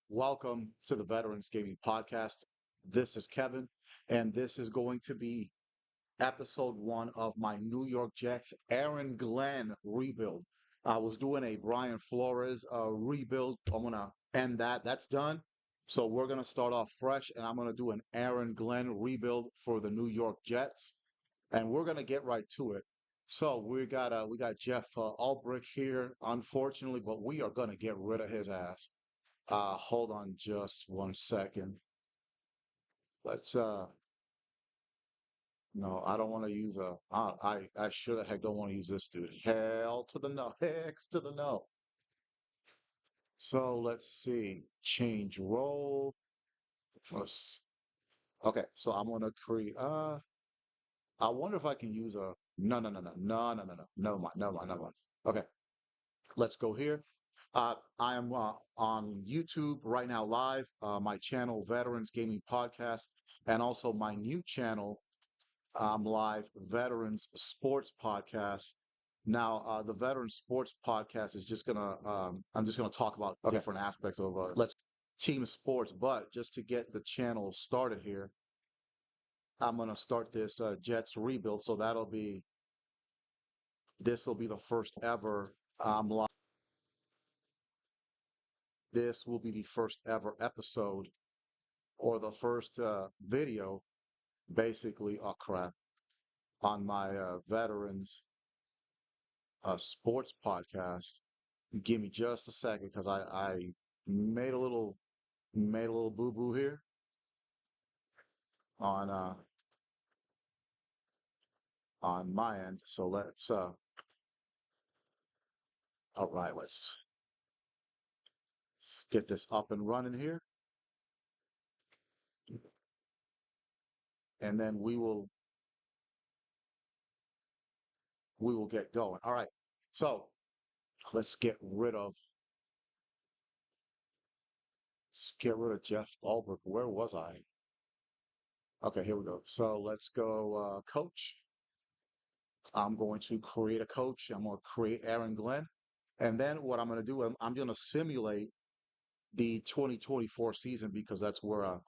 Welcome to the Veterans Gaming Podcast. This is Kevin, and this is going to be episode one of my New York Jets Aaron Glenn rebuild. I was doing a Brian Flores rebuild. I'm going to end that. That's done. So we're going to start off fresh, and I'm going to do an Aaron Glenn rebuild for the New York Jets, and we're going to get right to it. So we got Jeff Ulbrich here, unfortunately, but we are going to get rid of his ass. Hold on just one second. Let's no, I don't want to use I sure the heck don't want to use this dude. Hell to the no, hex to the no. So let's see. Change role. Let's okay, so I'm gonna create I wonder if I can use a no. Never mind. Okay, let's go here. I am on YouTube right now live, my channel Veterans Gaming Podcast, and also my new channel live Veterans Sports Podcast. Now, the Veterans Sports Podcast is just I'm just gonna talk about different aspects of let's team sports. But just to get the channel started here, I'm gonna start this Jets rebuild. So this will be the first ever live. This will be the first ever episode or the first video, basically. Oh crap! On my Veterans Sports Podcast. Give me just a second because I made a little boo boo here on on my end. So let's all right, let's get this up and running here, and then we will get going. All right, so let's get rid of Jeff Ulbrich. Where was I? Okay, here we go. So let's go coach. I'm going to create a coach. I'm going to create Aaron Glenn. And then what I'm going to do, I'm going to simulate the 2024 season because that's where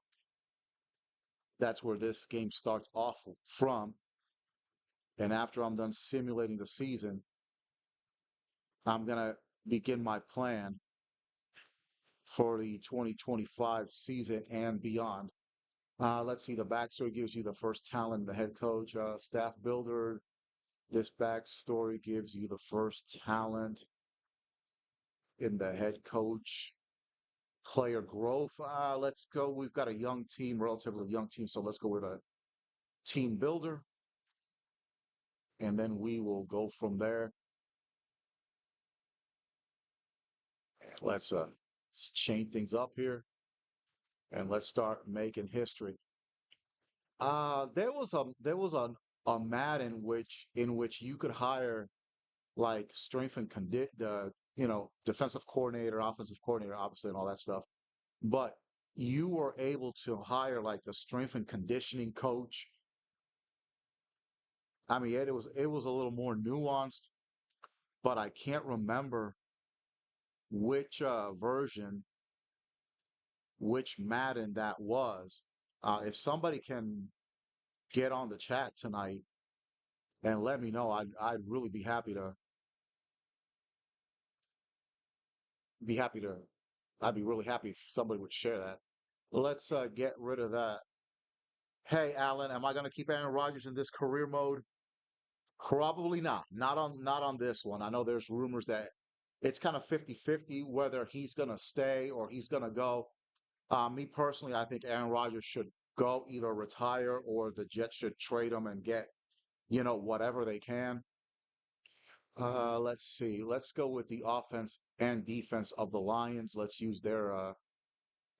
this game starts off from. And after I'm done simulating the season, I'm going to begin my plan for the 2025 season and beyond. Let's see, the backstory gives you the first talent, the head coach, staff builder. This backstory gives you the first talent in the head coach. Player growth. Let's go. We've got a young team, relatively young team, so let's go with a team builder, and then we will go from there. Let's change things up here, and let's start making history. There was a Madden in which you could hire like strength and the defensive coordinator, offensive coordinator, opposite, and all that stuff. But you were able to hire like the strength and conditioning coach. I mean, it was a little more nuanced, but I can't remember which version, which Madden that was. If somebody can get on the chat tonight and let me know, I'd really be happy to I'd be really happy if somebody would share that. Let's get rid of that. Hey, Alan, am I going to keep Aaron Rodgers in this career mode? Probably not. Not on this one. I know there's rumors that it's kind of 50-50 whether he's going to stay or he's going to go. Me personally, I think Aaron Rodgers should go, either retire or the Jets should trade him and get, whatever they can. Let's see. Let's go with the offense and defense of the Lions. Let's use their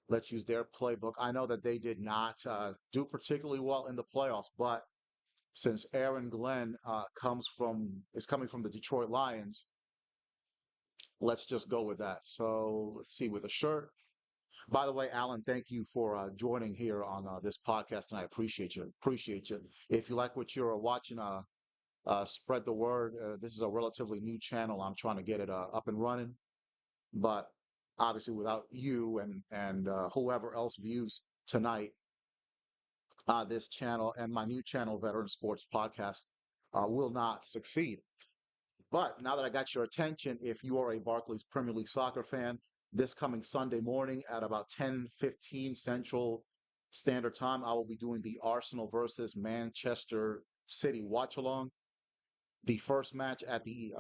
playbook. I know that they did not do particularly well in the playoffs, but since Aaron Glenn is coming from the Detroit Lions, let's just go with that. So let's see, with a shirt. By the way, Alan, thank you for joining here on this podcast, and I appreciate you. Appreciate you. If you like what you're watching, spread the word. This is a relatively new channel. I'm trying to get it up and running, but obviously without you and whoever else views tonight this channel and my new channel, Veteran Sports Podcast, will not succeed. But now that I got your attention, if you are a Barclays Premier League soccer fan, this coming Sunday morning at about 10:15 Central Standard Time, I will be doing the Arsenal versus Manchester City watch along. The first match at the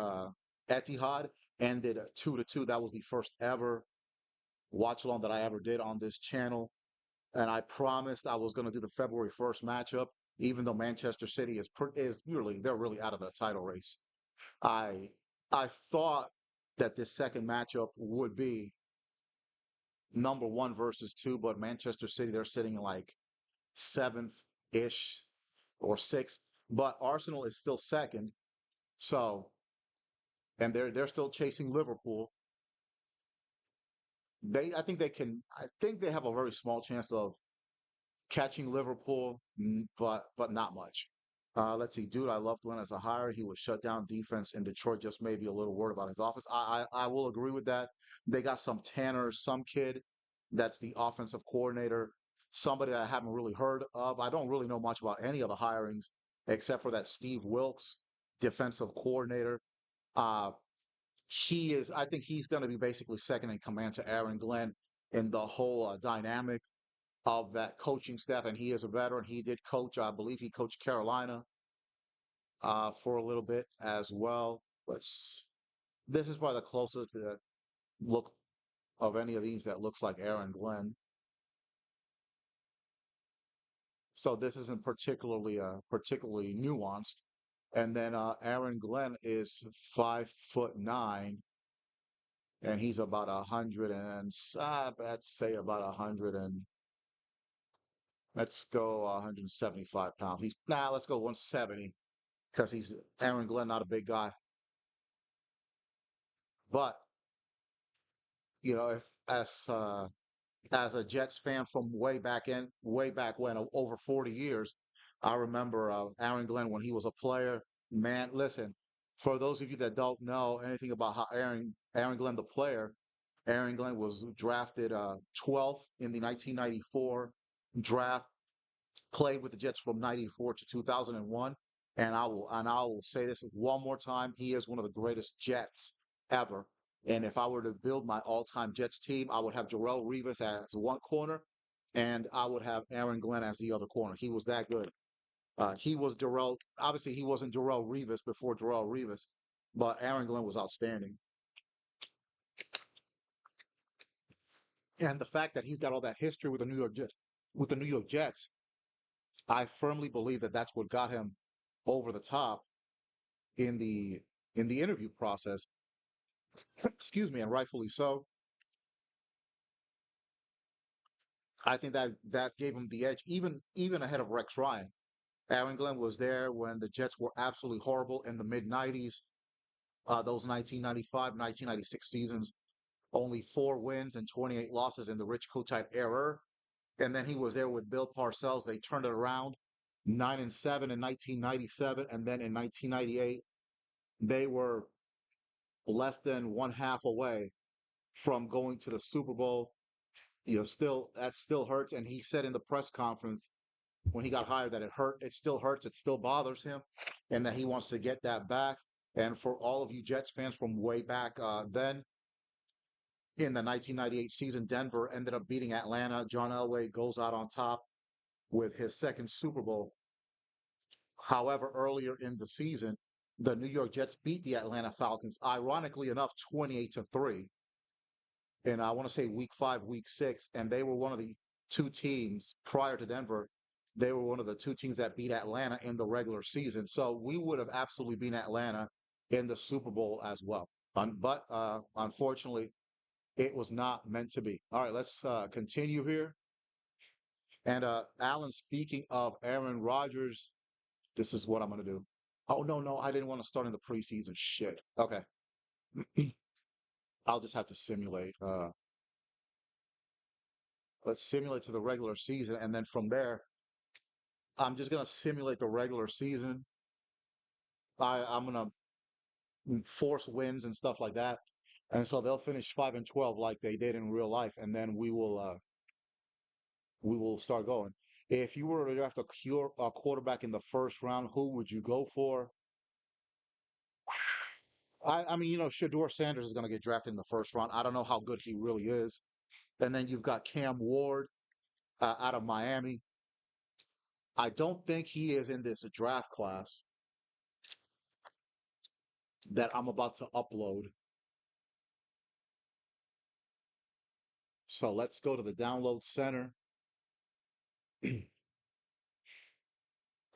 Etihad ended 2-2. That was the first ever watch along that I ever did on this channel. And I promised I was going to do the February 1st matchup, even though Manchester City is really they're really out of the title race. I I thought that this second matchup would be number one versus two, but Manchester City they're sitting in like seventh ish or sixth, but Arsenal is still second. So and they're still chasing Liverpool. I think they have a very small chance of catching Liverpool, but not much. Let's see, dude. I love Glenn as a hire. He was shut down defense in Detroit. Just maybe a little word about his offense. I will agree with that. They got some Tanner, some kid that's the offensive coordinator. Somebody that I haven't really heard of. I don't really know much about any of the hirings except for that Steve Wilkes, defensive coordinator. Uh, he is. I think he's going to be basically second in command to Aaron Glenn in the whole dynamic of that coaching staff, and he is a veteran. He did coach, I believe he coached Carolina for a little bit as well. But this is probably the closest look of any of these that looks like Aaron Glenn. So this isn't particularly nuanced. And then Aaron Glenn is 5'9", and he's about 100 and let's say about 100 and let's go 175 pounds. Let's go 170 because he's Aaron Glenn, not a big guy. But if as a Jets fan from way back when, over 40 years, I remember Aaron Glenn when he was a player. Man, listen, for those of you that don't know anything about how Aaron Glenn the player, Aaron Glenn was drafted 12th in the 1994 draft, played with the Jets from 94 to 2001. And I will say this one more time. He is one of the greatest Jets ever. And if I were to build my all-time Jets team, I would have Jarrell Reeves as one corner, and I would have Aaron Glenn as the other corner. He was that good. He was Darrell. Obviously, he wasn't Darrell Reeves before Darrell Reeves, but Aaron Glenn was outstanding. And the fact that he's got all that history with the New York Jets, I firmly believe that that's what got him over the top in the interview process. Excuse me, and rightfully so. I think that gave him the edge, even ahead of Rex Ryan. Aaron Glenn was there when the Jets were absolutely horrible in the mid '90s. Those 1995, 1996 seasons, only 4 wins and 28 losses in the Rich Kotite era. And then he was there with Bill Parcells. They turned it around, 9-7 in 1997, and then in 1998 they were less than one half away from going to the Super Bowl. Still that still hurts. And he said in the press conference when he got hired that it still hurts, it still bothers him, and that he wants to get that back. And for all of you Jets fans from way back then, in the 1998 season, Denver ended up beating Atlanta. John Elway goes out on top with his second Super Bowl. However, earlier in the season, the New York Jets beat the Atlanta Falcons, ironically enough, 28-3. And I want to say week 5, week 6, and they were one of the two teams prior to Denver. They were one of the two teams that beat Atlanta in the regular season. So we would have absolutely beaten Atlanta in the Super Bowl as well. But unfortunately, it was not meant to be. All right, let's continue here. And Alan, speaking of Aaron Rodgers, this is what I'm going to do. Oh, no, no, I didn't want to start in the preseason. Shit. Okay. I'll just have to simulate. Let's simulate to the regular season. And then from there, I'm just going to simulate the regular season. I'm going to force wins and stuff like that. And so they'll finish 5-12 like they did in real life, and then we will start going. If you were to draft a quarterback in the first round, who would you go for? I mean, Shador Sanders is going to get drafted in the first round. I don't know how good he really is. And then you've got Cam Ward out of Miami. I don't think he is in this draft class that I'm about to upload. So let's go to the download center.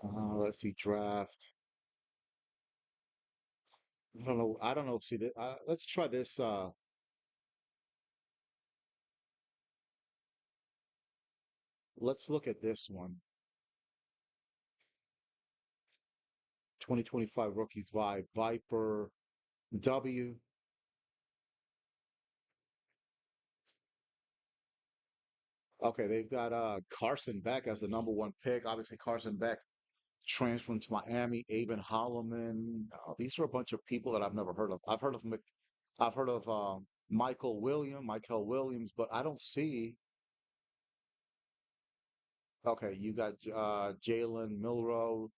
Let's see, draft. I don't know. I don't know. See, let's try this. Let's look at this one. 2025 rookies vibe. Viper W. Okay, they've got Carson Beck as the number one pick. Obviously, Carson Beck transferring to Miami. Aben Holloman. These are a bunch of people that I've never heard of. I've heard of Michael Williams, but I don't see. Okay, you got Jalen Milrow,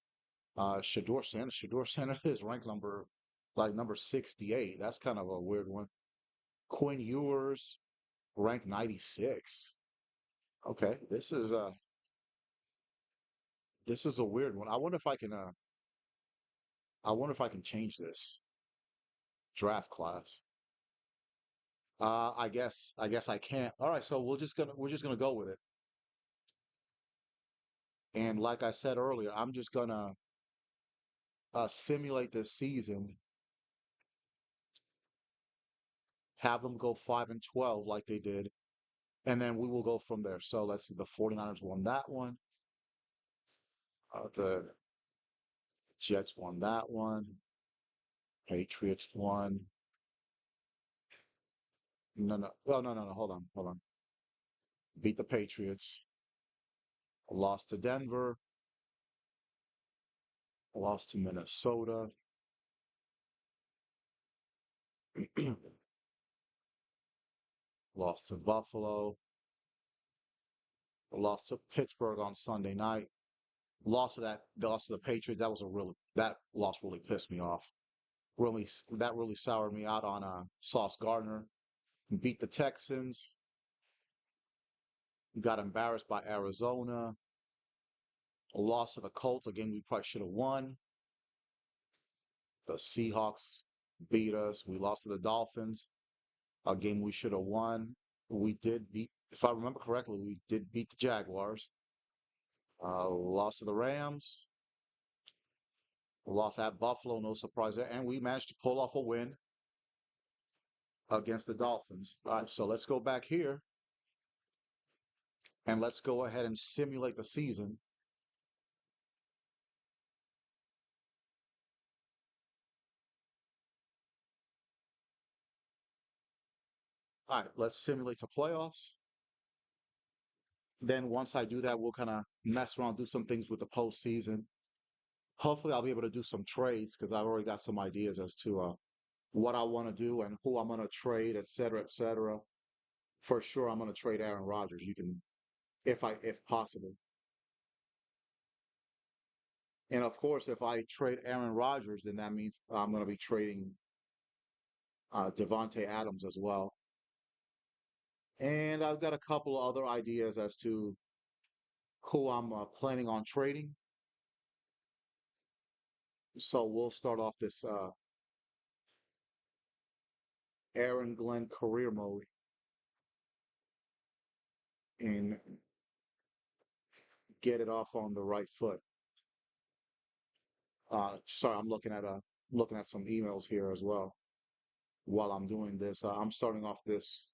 Shador Sanders. Shador Sanders is ranked number 68. That's kind of a weird one. Quinn Ewers ranked 96. Okay, this is a weird one. I wonder if I can change this draft class. I guess I can't. All right, so we're just gonna go with it. And like I said earlier, I'm just gonna simulate this season, have them go 5-12 like they did, and then we will go from there. So let's see, the 49ers won that one. The Jets won that one. Patriots won. No, no, oh, no, no, no. Hold on, hold on. Beat the Patriots. Lost to Denver. Lost to Minnesota. Lost to Buffalo. Lost to Pittsburgh on Sunday night. Lost to the Patriots. That loss really pissed me off. That really soured me out on Sauce Gardner. Beat the Texans. Got embarrassed by Arizona. A loss to the Colts, a game we probably should have won. The Seahawks beat us. We lost to the Dolphins, a game we should have won. We did beat, if I remember correctly, we did beat the Jaguars. Lost to the Rams. Lost at Buffalo, no surprise there. And we managed to pull off a win against the Dolphins. All right, so let's go back here and let's go ahead and simulate the season. All right, let's simulate the playoffs. Then once I do that, we'll kind of mess around, do some things with the postseason. Hopefully, I'll be able to do some trades because I've already got some ideas as to what I want to do and who I'm going to trade, et cetera, et cetera. For sure, I'm going to trade Aaron Rodgers. You can, if possible. And of course, if I trade Aaron Rodgers, then that means I'm going to be trading Devontae Adams as well. And I've got a couple of other ideas as to who I'm planning on trading. So we'll start off this Aaron Glenn career mode and get it off on the right foot. Sorry, I'm looking at some emails here as well while I'm doing this. I'm starting off this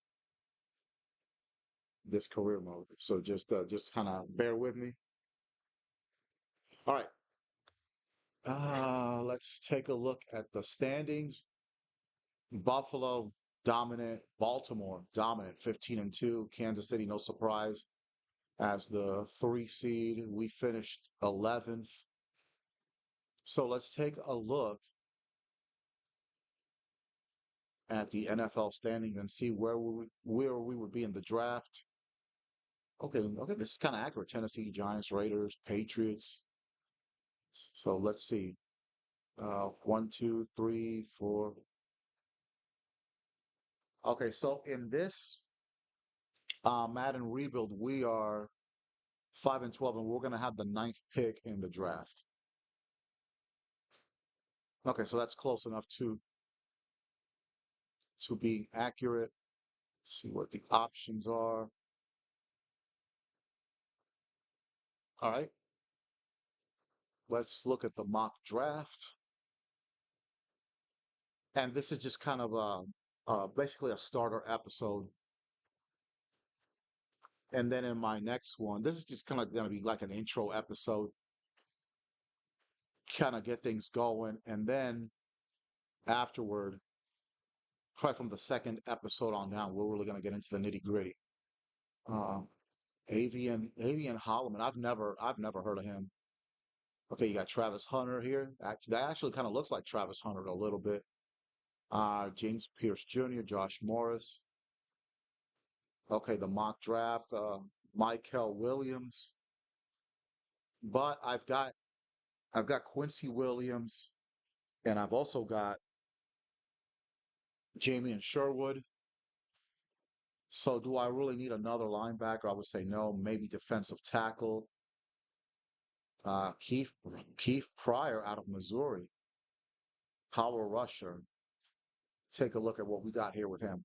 career mode, so just kind of bear with me. All right, let's take a look at the standings. Buffalo dominant, Baltimore dominant, 15-2. Kansas City, no surprise, as the 3 seed. We finished 11th. So let's take a look at the NFL standings and see where we would be in the draft. Okay, okay, this is kind of accurate. Tennessee, Giants, Raiders, Patriots. So let's see. One, two, three, four. Okay, so in this Madden rebuild, we are 5-12, and we're gonna have the ninth pick in the draft. Okay, so that's close enough to being accurate. See what the options are. All right, let's look at the mock draft. And this is just kind of basically a starter episode. And then in my next one, this is just kind of going to be like an intro episode, kind of get things going. And then afterward, probably from the second episode on down, we're really going to get into the nitty gritty. Uh, Avian Holloman. I've never heard of him. Okay, you got Travis Hunter here. That actually kind of looks like Travis Hunter a little bit. James Pierce Jr., Josh Morris. Okay, the mock draft, Michael Williams. But I've got Quincy Williams, and I've also got Jamie and Sherwood. So do I really need another linebacker? I would say no. Maybe defensive tackle. Keith Pryor out of Missouri, power rusher. Take a look at what we got here with him.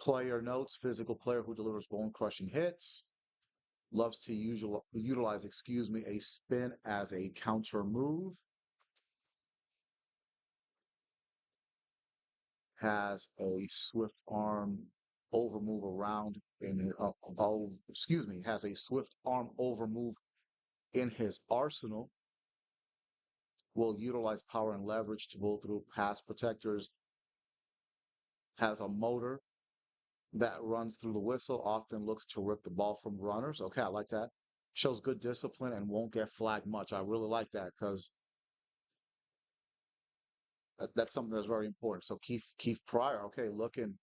Player notes: physical player who delivers bone-crushing hits. Loves to utilize, a spin as a counter move. Has a swift arm over move around has a swift arm over move in his arsenal. Will utilize power and leverage to pull through pass protectors. Has a motor that runs through the whistle. Often looks to rip the ball from runners. Okay, I like that. Shows good discipline and won't get flagged much. I really like that because that's something that's very important. So Keith Pryor, okay, looking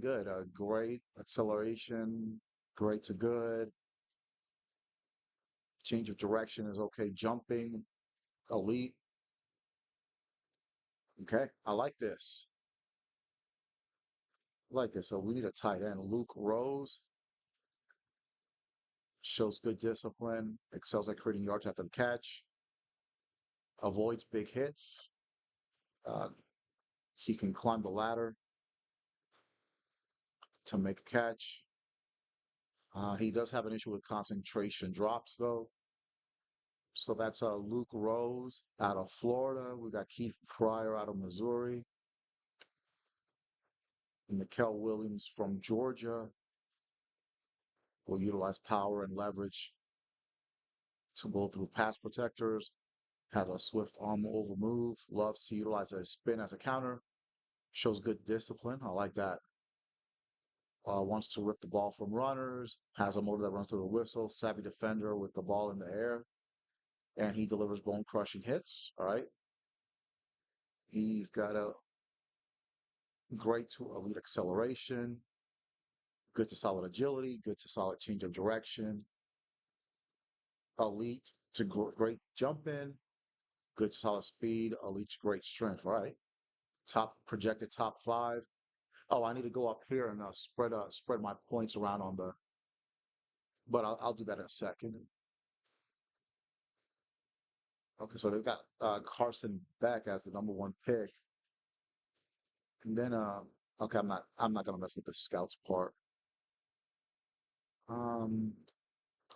good. Great acceleration, great to good. Change of direction is okay. Jumping, elite. Okay, I like this. I like this. So we need a tight end. Luke Rose shows good discipline, excels at creating yards after the catch, avoids big hits. Uh, he can climb the ladder to make a catch. He does have an issue with concentration drops, though. So that's Luke Rose out of Florida. We got Keith Pryor out of Missouri. Mikel Williams from Georgia will utilize power and leverage to go through pass protectors. Has a swift arm over move. Loves to utilize a spin as a counter. Shows good discipline. I like that. Wants to rip the ball from runners. Has a motor that runs through the whistle. Savvy defender with the ball in the air. And he delivers bone crushing hits. All right. He's got a great to elite acceleration. Good to solid agility. Good to solid change of direction. Elite to great jump in. Good to solid speed. Elite to great strength. All right. Top projected top five. Oh, I need to go up here and spread my points around on the. But I'll do that in a second. Okay, so they've got Carson Beck as the number one pick, and then okay, I'm not gonna mess with the scouts part. Um,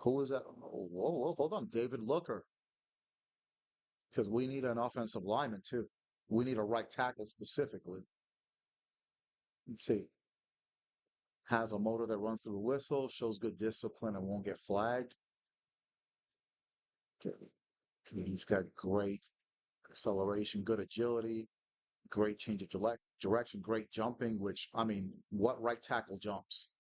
who is that? Oh, whoa, hold on, David Looker, because we need an offensive lineman too. We need a right tackle specifically. Let's see. Has a motor that runs through the whistle, shows good discipline and won't get flagged. Okay, he's got great acceleration, good agility, great change of direction, great jumping, which, I mean, what right tackle jumps?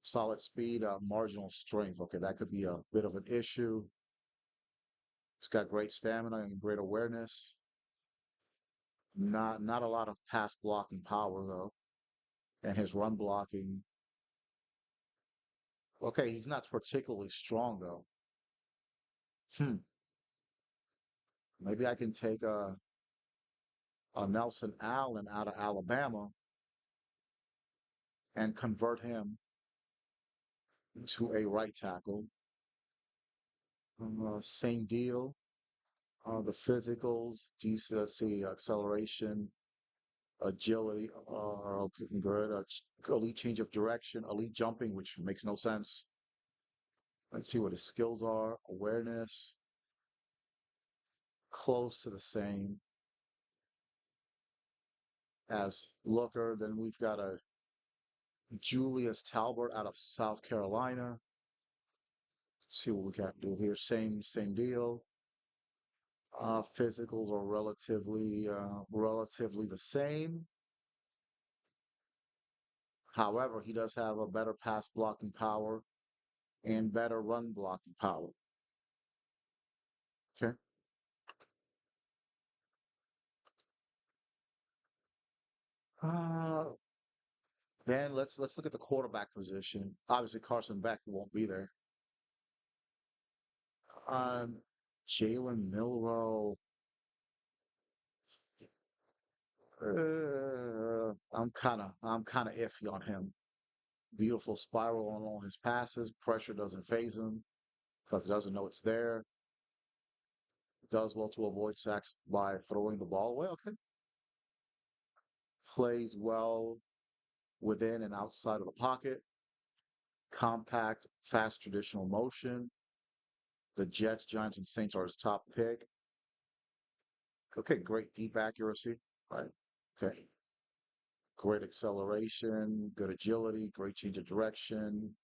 Solid speed, marginal strength. Okay, that could be a bit of an issue. It's got great stamina and great awareness. Not a lot of pass blocking power though, and his run blocking. Okay, he's not particularly strong though. Hmm. Maybe I can take a Nelson Allen out of Alabama and convert him to a right tackle. Same deal. The physicals, decent, let's see, acceleration, agility, okay, good. Elite change of direction, elite jumping, which makes no sense. Let's see what his skills are. Awareness, close to the same as Looker. Then we've got a Julius Talbot out of South Carolina. Let's see what we got to do here. Same deal. Physicals are relatively the same. However, he does have a better pass blocking power and better run blocking power. Okay. Uh, then let's look at the quarterback position. Obviously, Carson Beck won't be there. Um, Jalen Milrow. I'm kind of iffy on him. Beautiful spiral on all his passes. Pressure doesn't phase him because he doesn't know it's there. Does well to avoid sacks by throwing the ball away. Okay. Plays well within and outside of the pocket. Compact, fast, traditional motion. The Jets, Giants, and Saints are his top pick. Okay, great deep accuracy. Right. Okay. Great acceleration, good agility, great change of direction,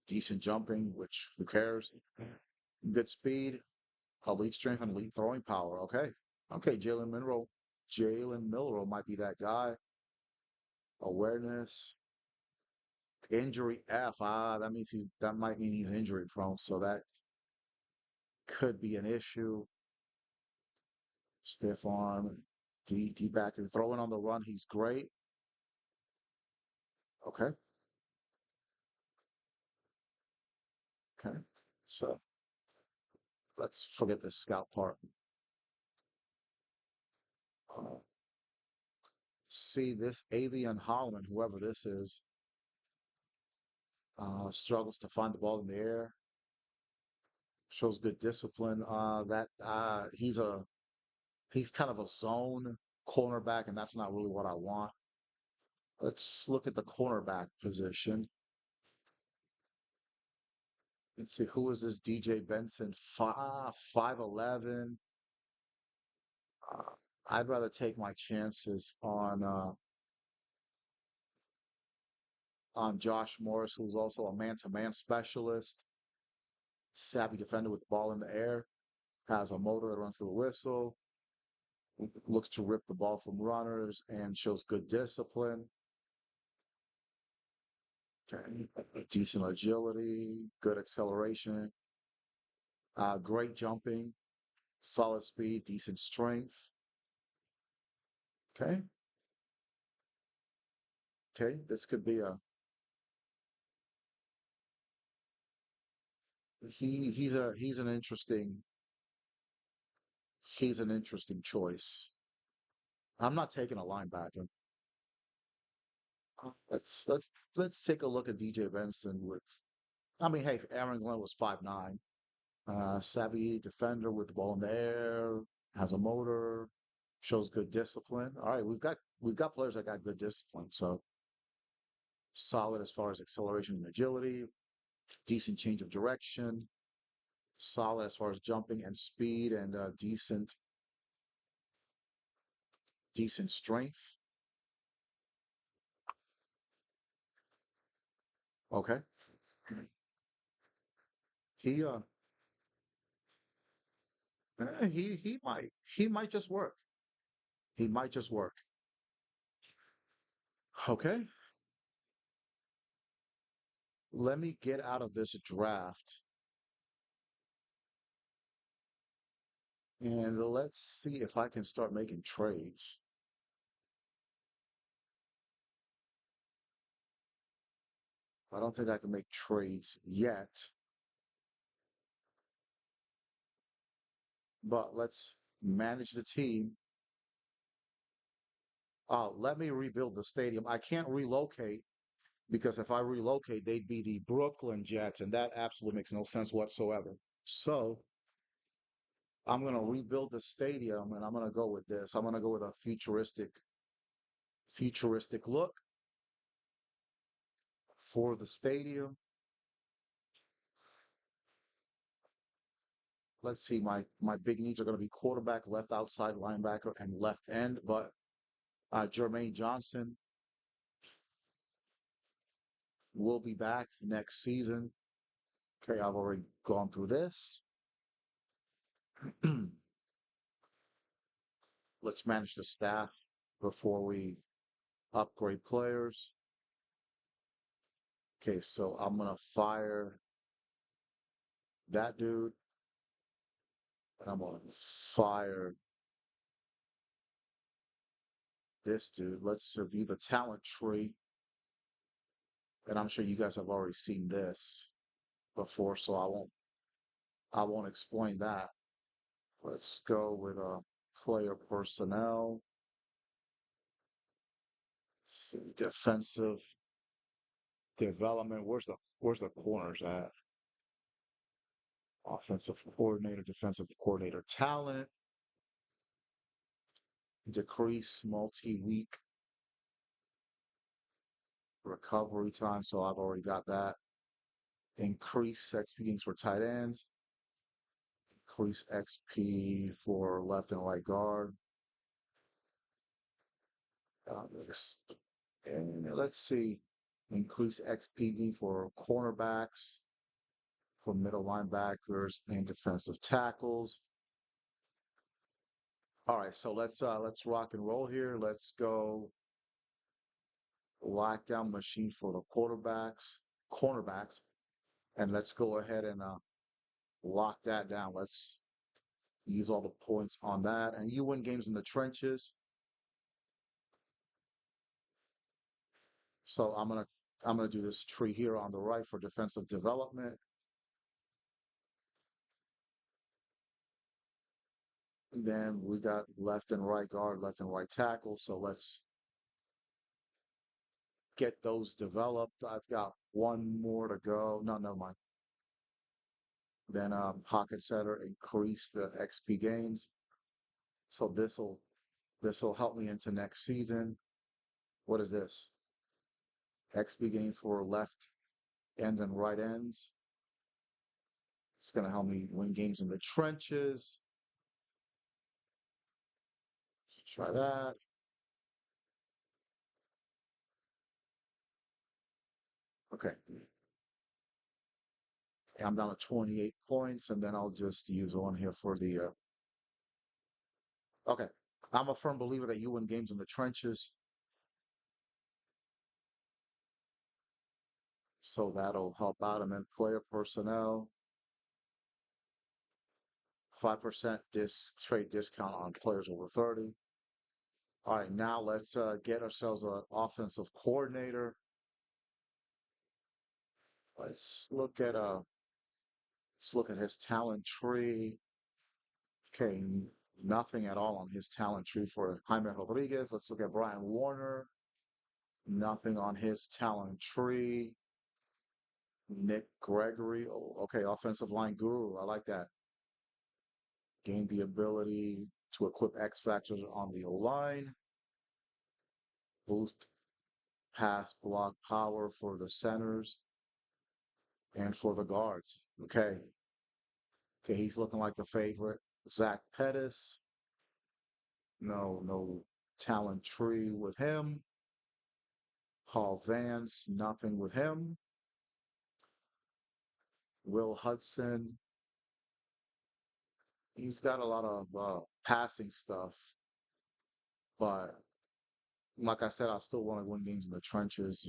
decent jumping, which who cares? Good speed, elite strength, and elite throwing power. Okay. Okay, Jalen Monroe. Jalen Milrow might be that guy. Awareness, injury F. That might mean he's injury prone, so that could be an issue. Stiff arm, D backer, throwing on the run, he's great. Okay, okay. So let's forget the scout part. Uh, See this Avian Holland, whoever this is, struggles to find the ball in the air. Shows good discipline. That he's kind of a zone cornerback, and that's not really what I want. Let's look at the cornerback position. Let's see, who is this DJ Benson? 5'11". Uh, I'd rather take my chances on Josh Morris, who's also a man-to-man specialist, savvy defender with the ball in the air, has a motor that runs through a whistle, looks to rip the ball from runners, and shows good discipline. Okay, decent agility, good acceleration, great jumping, solid speed, decent strength. Okay, okay, this could be a he's an interesting choice. I'm not taking a linebacker. Let's take a look at DJ Benson with. I mean, hey, Aaron Glenn was 5'9". Savvy defender with the ball in the air, has a motor, shows good discipline. All right, we've got players that got good discipline. So solid as far as acceleration and agility, decent change of direction, solid as far as jumping and speed, and decent strength. Okay, he uh he might just work. He might just work. Okay, let me get out of this draft and let's see if I can start making trades. I don't think I can make trades yet, but let's manage the team. Let me rebuild the stadium. I can't relocate because if I relocate, they'd be the Brooklyn Jets, and that absolutely makes no sense whatsoever. So I'm going to rebuild the stadium, and I'm going to go with this. I'm going to go with a futuristic look for the stadium. Let's see, my big needs are going to be quarterback, left outside linebacker, and left end. But Jermaine Johnson will be back next season. Okay, I've already gone through this. Let's manage the staff before we upgrade players. Okay, so I'm gonna fire that dude, and I'm gonna fire this dude. Let's review the talent tree, and I'm sure you guys have already seen this before, so I won't explain that. Let's go with player personnel, defensive development. Where's the corners at? Offensive coordinator, defensive coordinator talent, decrease multi-week recovery time. So I've already got that. Increase XP games for tight ends. Increase XP for left and right guard. And let's see. Increase XPD for cornerbacks, for middle linebackers, and defensive tackles. All right, so let's rock and roll here. Let's go lockdown machine for the cornerbacks, and let's go ahead and lock that down. Let's use all the points on that, and you win games in the trenches. So I'm gonna do this tree here on the right for defensive development. And then we got left and right guard, left and right tackle. So let's get those developed. I've got one more to go. No, no mind. Then pocket setter, increase the XP gains. So this will help me into next season. What is this? XP gain for left end and right ends. It's going to help me win games in the trenches. Try that. Okay. I'm down to 28 points, and then I'll just use one here for the. Okay. I'm a firm believer that you win games in the trenches, so that'll help out. And then player personnel, 5% trade discount on players over 30. All right, now let's get ourselves an offensive coordinator. Let's look at his talent tree. Okay, nothing at all on his talent tree for Jaime Rodriguez. Let's look at Brian Warner. Nothing on his talent tree. Nick Gregory. Oh, okay, offensive line guru. I like that. Gain the ability to equip X factors on the O line. Boost pass block power for the centers and for the guards. Okay. Okay, he's looking like the favorite. Zach Pettis. No talent tree with him. Paul Vance, nothing with him. Will Hudson, he's got a lot of passing stuff, but like I said, I still want to win games in the trenches.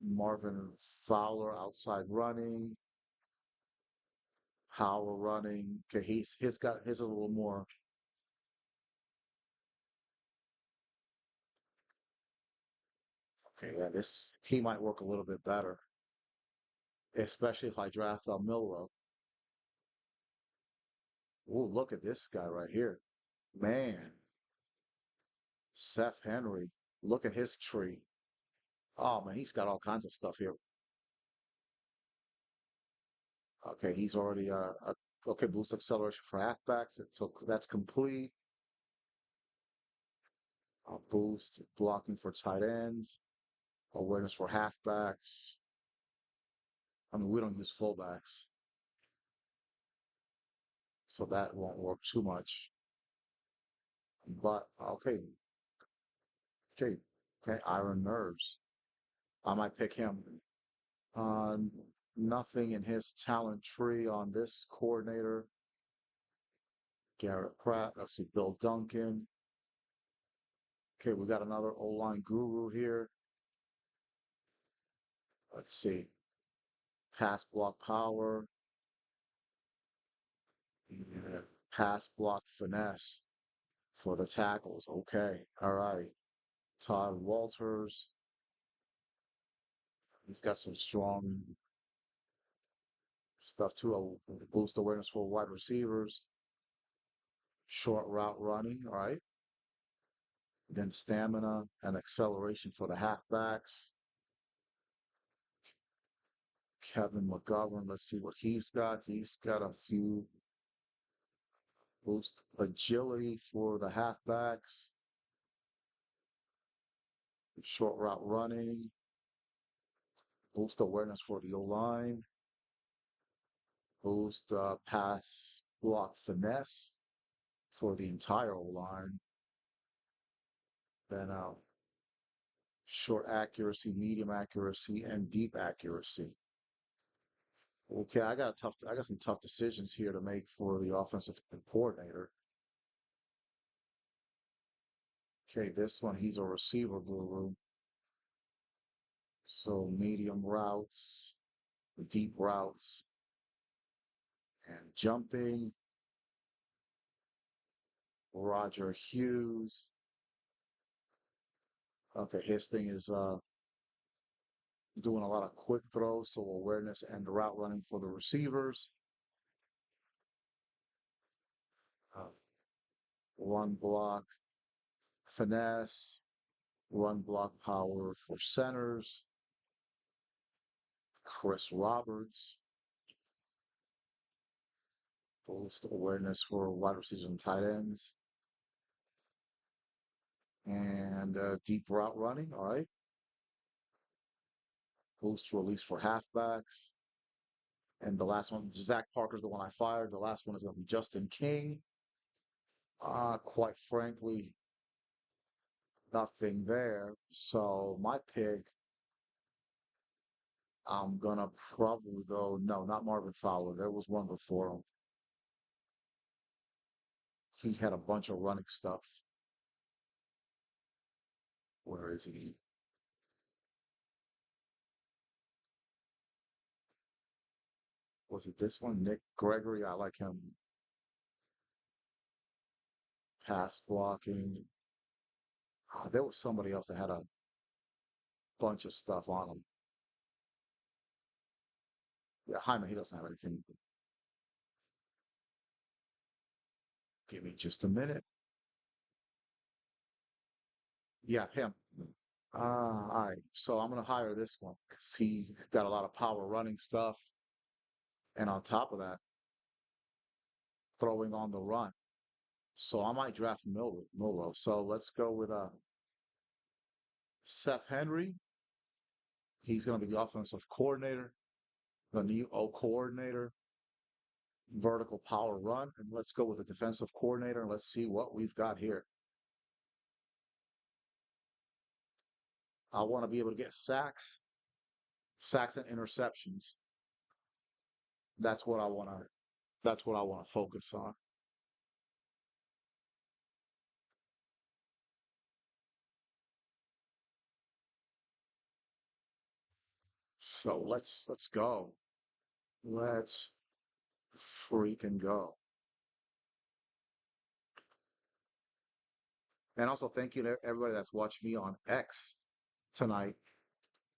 Marvin Fowler outside running, Howell running. Okay, he's got his is a little more. Okay, yeah, this he might work a little bit better, especially if I draft Milrow. Ooh, look at this guy right here. Man, Seth Henry. Look at his tree. Oh man, he's got all kinds of stuff here. Okay, he's already okay, boost acceleration for halfbacks. So that's complete. Boost blocking for tight ends. Awareness for halfbacks. I mean, we don't use fullbacks, so that won't work too much. But okay, okay. Iron Nerves. I might pick him. Uh, Nothing in his talent tree on this coordinator. Garrett Pratt. Let's see, Bill Duncan. Okay, we got another O-line guru here. Let's see. Pass block power. Yeah. Pass block finesse for the tackles. Okay. All right. Todd Walters. He's got some strong stuff too. Boost awareness for wide receivers. Short route running. All right. Then stamina and acceleration for the halfbacks. Kevin McGovern. Let's see what he's got. He's got a few boost agility for the halfbacks. Short route running. Boost awareness for the O line. Boost pass block finesse for the entire O line. Then short accuracy, medium accuracy, and deep accuracy. Okay, I got some tough decisions here to make for the offensive coordinator. Okay, this one he's a receiver guru, so medium routes, deep routes, and jumping. Roger Hughes. Okay, his thing is doing a lot of quick throws, so awareness and route running for the receivers. Uh, Run block, finesse, run block power for centers. Chris Roberts, boost awareness for wide receivers and tight ends. And deep route running, all right. Boost release for halfbacks. And the last one, Zach Parker's the one I fired. The last one is going to be Justin King. Quite frankly, nothing there. So my pick, I'm gonna probably go. No, not Marvin Fowler. There was one before him. He had a bunch of running stuff. Where is he? Was it this one? Nick Gregory. I like him. Pass blocking. There was somebody else that had a bunch of stuff on him. Yeah, Hyman, he doesn't have anything. Give me just a minute. Yeah, him. All right. So I'm gonna hire this one because he got a lot of power running stuff, and on top of that, throwing on the run. So I might draft Milrow. So let's go with Seth Henry. He's gonna be the offensive coordinator, the new O coordinator, vertical power run, and let's go with the defensive coordinator and let's see what we've got here. I want to be able to get sacks and interceptions. That's what I want to. That's what I want to focus on. So let's go. Let's freaking go. And also thank you to everybody that's watched me on X tonight.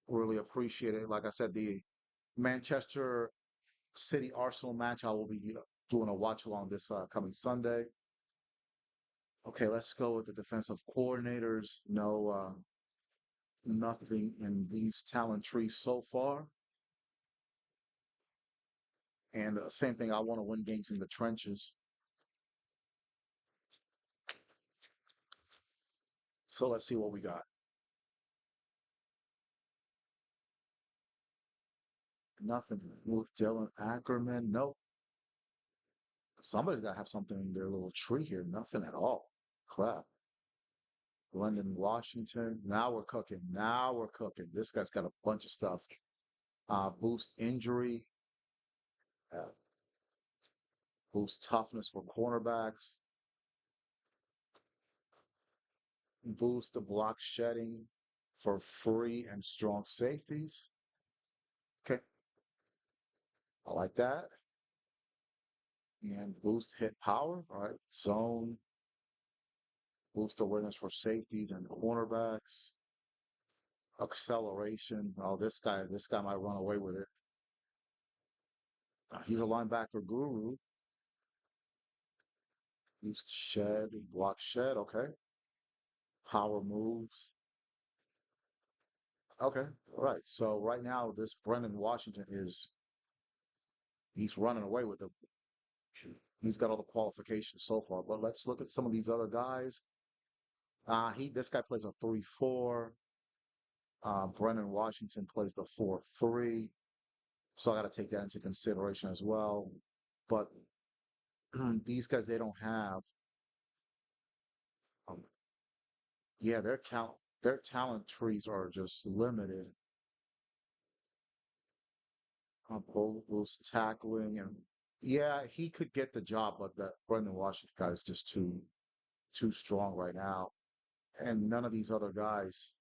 Really appreciate it. Like I said, the Manchester City Arsenal match, I will be doing a watch along this coming Sunday. Okay, let's go with the defensive coordinators. No, nothing in these talent trees so far. And same thing, I want to win games in the trenches. So let's see what we got. Nothing. Move Dylan Ackerman. Nope. Somebody's got to have something in their little tree here. Nothing at all. Crap. London, Washington. Now we're cooking. Now we're cooking. This guy's got a bunch of stuff. Boost injury. Uh, boost toughness for cornerbacks. Boost the block shedding for free and strong safeties. Okay. I like that. And boost hit power. All right. Zone. Boost awareness for safeties and cornerbacks. Acceleration. Oh, this guy might run away with it. He's a linebacker guru. Boost shed, block shed. Okay. Power moves. Okay. All right. So right now, this Brendan Washington he's running away with it. He's got all the qualifications so far. But let's look at some of these other guys. This guy plays a 3-4. Brendan Washington plays the 4-3. So I got to take that into consideration as well. But these guys, they don't have, um, yeah, their talent trees are just limited. Both tackling and yeah, he could get the job, but that Brendan Washington guy is just too strong right now. And none of these other guys,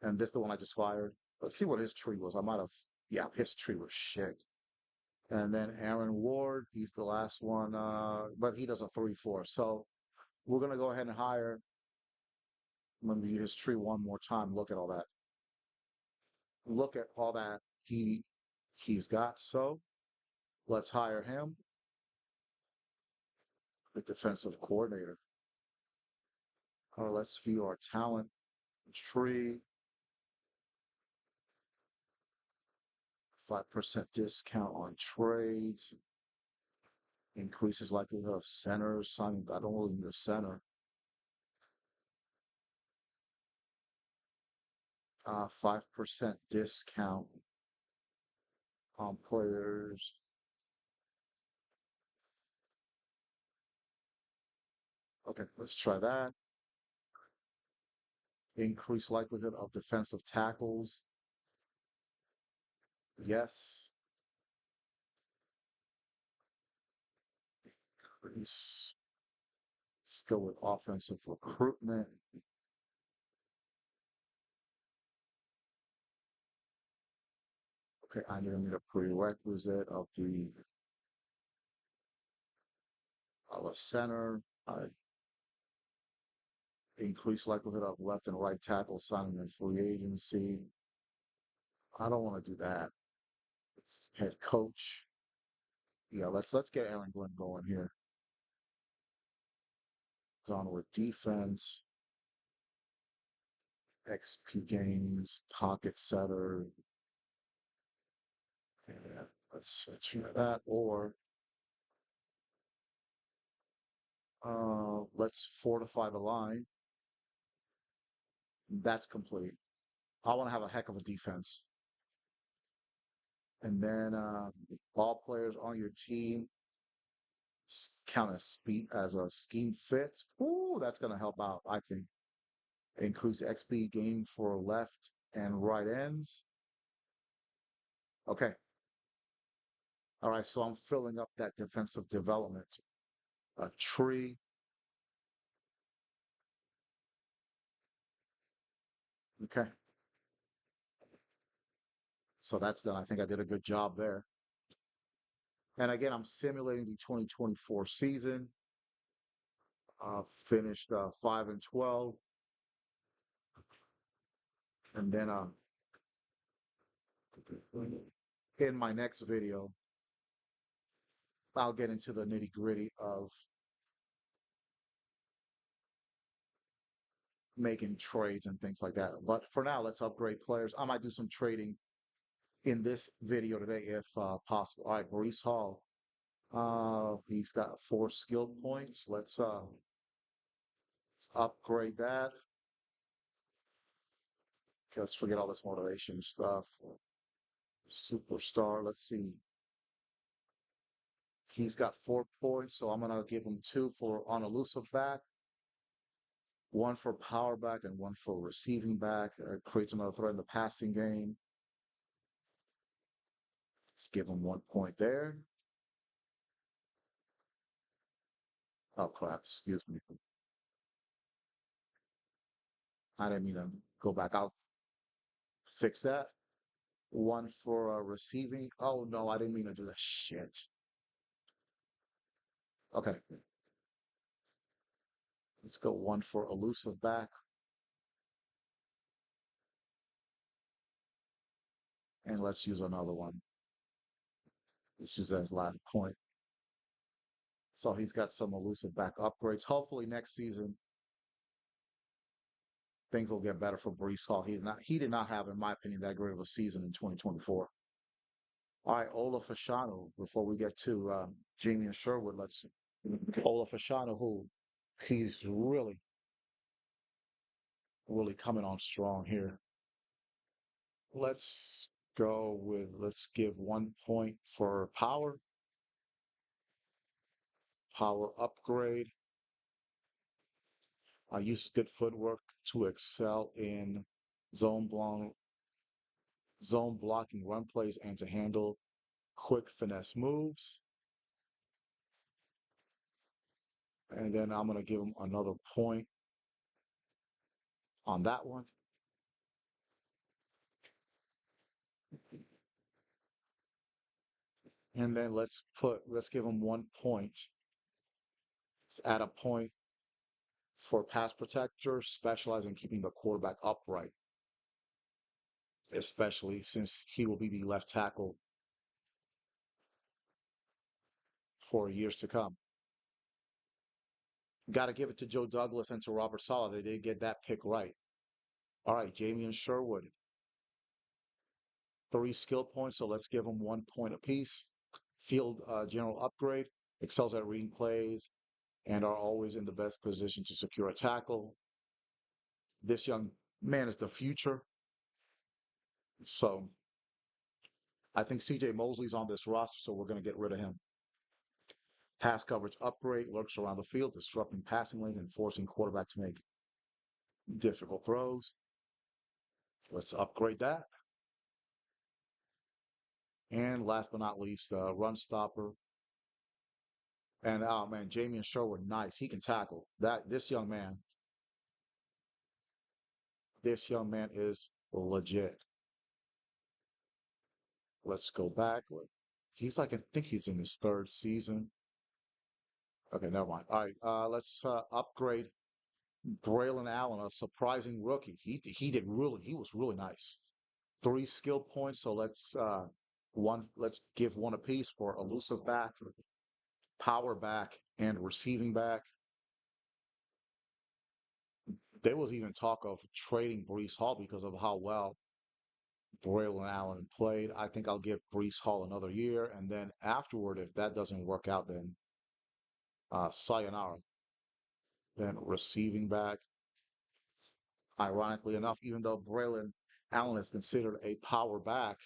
and this the one I just fired. Let's see what his tree was. I might have, yeah, his tree was shit. And then Aaron Ward, he's the last one, but he does a 3-4. So we're gonna go ahead and hire. I'm gonna view his tree one more time. Look at all that. Look at all that he's got. So let's hire him, the defensive coordinator. Let's view our talent tree. 5% discount on trades. Increases likelihood of centers. Signing. I don't really need a center. 5% discount on players. Okay, let's try that. Increased likelihood of defensive tackles. Yes. Increase. Let's go with offensive recruitment. Okay, I need a prerequisite of a center. Increased likelihood of left and right tackle signing in free agency. I don't want to do that. It's head coach. Yeah, let's get Aaron Glenn going here. It's on with defense, XP games, pocket setter. Yeah, let's try that. Or let's fortify the line. That's complete. I want to have a heck of a defense. And then all players on your team count as speed as a scheme fits. Ooh, that's going to help out, I think. Increase XP gain for left and right ends. Okay. All right. So I'm filling up that defensive development tree. Okay. So that's done. I think I did a good job there. And again, I'm simulating the 2024 season. Finished 5-12. And then in my next video, I'll get into the nitty gritty of making trades and things like that. But for now, let's upgrade players. I might do some trading in this video today if possible. All right, Maurice Hall. He's got 4 skill points. Let's upgrade that. Okay, let's forget all this motivation stuff. Superstar. Let's see. He's got 4 points, so I'm gonna give him 2 for on elusive back, 1 for power back, and 1 for receiving back. Creates another threat in the passing game. Let's give him 1 point there. Oh crap! Excuse me. I didn't mean to go back. I'll fix that. 1 for receiving. Oh no, I didn't mean to do that. Shit. Okay, let's go 1 for elusive back, and let's use another one. Let's use that as last point. So he's got some elusive back upgrades. Hopefully next season things will get better for Brees Hall. He did not have, in my opinion, that great of a season in 2024. All right, Ola Fashanu. Before we get to Jamie and Sherwood, let's see. Ola Fashanu, who he's really, really coming on strong here. Let's give 1 point for power upgrade. Uses good footwork to excel in zone block, zone blocking run plays and to handle quick finesse moves. And then I'm going to give him another point on that one. And then let's give him 1 point. Let's add a point for pass protector, specialize in keeping the quarterback upright, especially since he will be the left tackle for years to come. Got to give it to Joe Douglas and to Robert Saleh. They did get that pick right. All right, Jamie and Sherwood, 3 skill points, so let's give them 1 point apiece. Field general upgrade, excels at reading plays, and are always in the best position to secure a tackle. This young man is the future. So I think CJ Mosley's on this roster, so we're going to get rid of him. Pass coverage upgrade, lurks around the field, disrupting passing lanes and forcing quarterback to make difficult throws. Let's upgrade that. And last but not least, run stopper. And oh man, Jamie and Sherwood, nice. He can tackle. This young man is legit. Let's go back. He's like, I think he's in his 3rd season. Okay, never mind. All right, let's upgrade Braylon Allen, a surprising rookie. He was really nice. 3 skill points. So let's give 1 apiece for elusive back, power back, and receiving back. There was even talk of trading Brees Hall because of how well Braylon Allen played. I think I'll give Brees Hall another year, and then afterward, if that doesn't work out, then sayonara. Then receiving back. Ironically enough, even though Braylon Allen is considered a power back,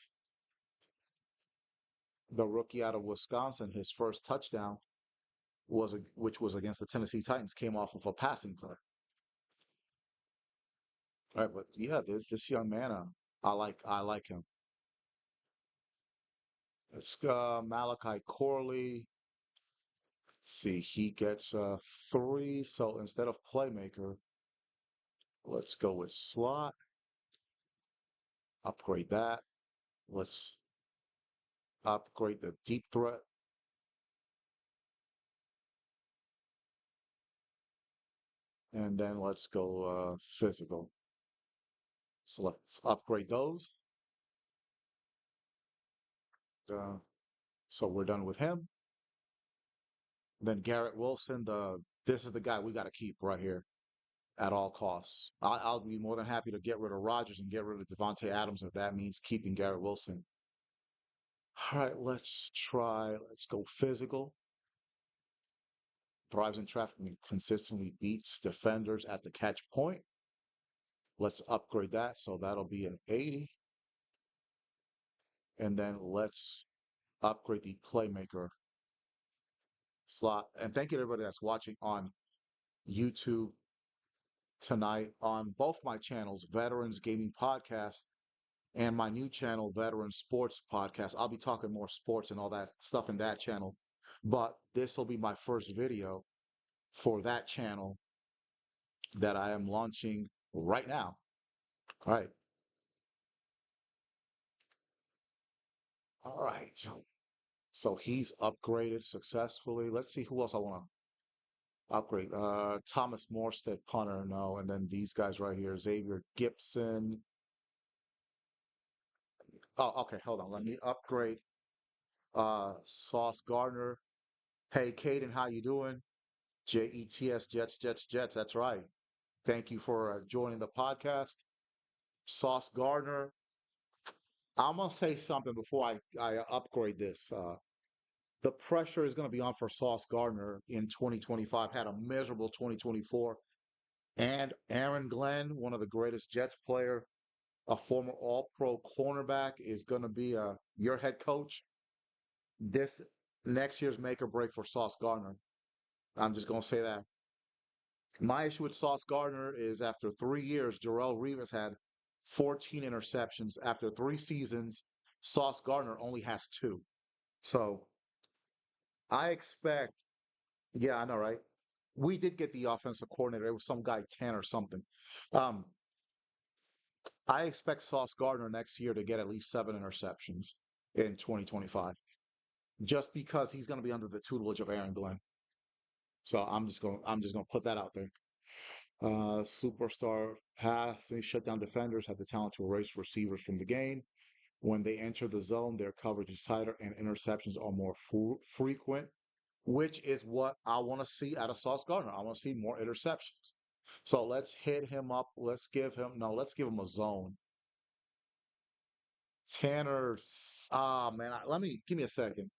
the rookie out of Wisconsin, his first touchdown which was against the Tennessee Titans, came off of a passing play. All right, but yeah, this young man, I like him. It's Malachi Corley. Let's see, he gets 3. So instead of playmaker, let's go with slot. Upgrade that. Let's upgrade the deep threat. And then let's go physical. So let's upgrade those. Uh, so we're done with him. Then Garrett Wilson, this is the guy we got to keep right here at all costs. I'll be more than happy to get rid of Rodgers and get rid of Devontae Adams if that means keeping Garrett Wilson. All right, let's try. Let's go physical. Thrives in traffic and consistently beats defenders at the catch point. Let's upgrade that. So that'll be an 80. And then let's upgrade the playmaker slot. And thank you to everybody that's watching on YouTube tonight on both my channels, Veterans Gaming Podcast and my new channel, Veteran Sports Podcast. I'll be talking more sports and all that stuff in that channel. But this will be my first video for that channel that I am launching right now. All right. All right. So he's upgraded successfully. Let's see who else I want to upgrade. Thomas Morstead, punter, no. And then these guys right here, Xavier Gibson. Oh, okay. Hold on. Let me upgrade Sauce Gardner. Hey, Caden, how you doing? Jets, Jets, Jets, Jets. That's right. Thank you for joining the podcast. Sauce Gardner. I'm gonna say something before I upgrade this. The pressure is going to be on for Sauce Gardner in 2025. Had a miserable 2024. And Aaron Glenn, one of the greatest Jets player, a former All-Pro cornerback, is going to be your head coach. This next year's make or break for Sauce Gardner. I'm just going to say that. My issue with Sauce Gardner is after 3 years, Jarrell Reeves had 14 interceptions. After 3 seasons, Sauce Gardner only has two. So I expect, yeah, I know, right? We did get the offensive coordinator. It was some guy, 10 or something. Um, I expect Sauce Gardner next year to get at least 7 interceptions in 2025, just because he's going to be under the tutelage of Aaron Glenn. So I'm just going to put that out there. Superstar passing shutdown defenders have the talent to erase receivers from the game. When they enter the zone, their coverage is tighter and interceptions are more frequent, which is what I want to see out of Sauce Gardner. I want to see more interceptions. So let's hit him up. Let's give him a zone. Tanner, man, let me give me a second.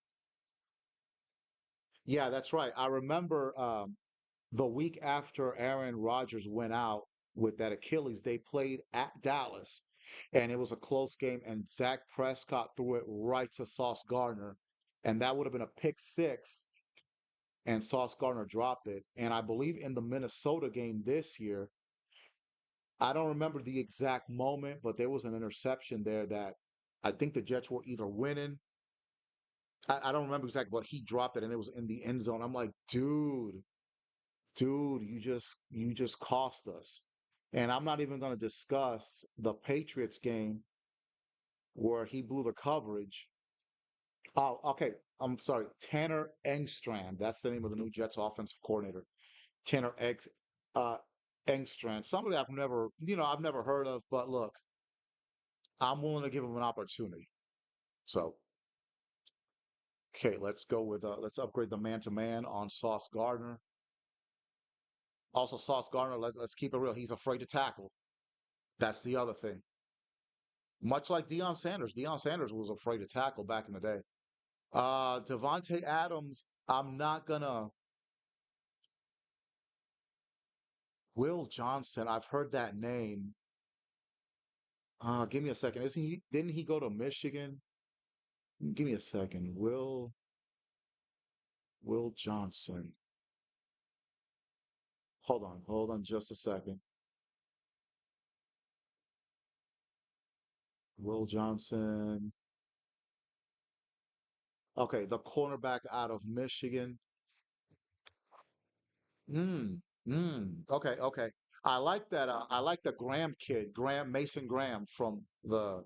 Yeah, that's right. I remember the week after Aaron Rodgers went out with that Achilles, they played at Dallas, and it was a close game. And Dak Prescott threw it right to Sauce Gardner, and that would have been a pick six, and Sauce Gardner dropped it. And I believe in the Minnesota game this year, I don't remember the exact moment, but there was an interception there that I think the Jets were either winning. I don't remember exactly, but he dropped it and it was in the end zone. I'm like, dude, you just cost us. And I'm not even going to discuss the Patriots game where he blew the coverage. Oh, okay. I'm sorry. Tanner Engstrand. That's the name of the new Jets offensive coordinator. Tanner uh, Engstrand. Somebody I've never heard of, but look, I'm willing to give him an opportunity. So, okay, let's upgrade the man to man on Sauce Gardner. Also, Sauce Gardner, let's keep it real. He's afraid to tackle. That's the other thing. Much like Deion Sanders. Deion Sanders was afraid to tackle back in the day. Devontae Adams, I'm not gonna. Will Johnson, I've heard that name. Give me a second. Didn't he go to Michigan? Give me a second. Will Johnson. Hold on just a second. Will Johnson. Okay, the cornerback out of Michigan. Mm, okay, okay. I like that. I like the Graham kid, Mason Graham from the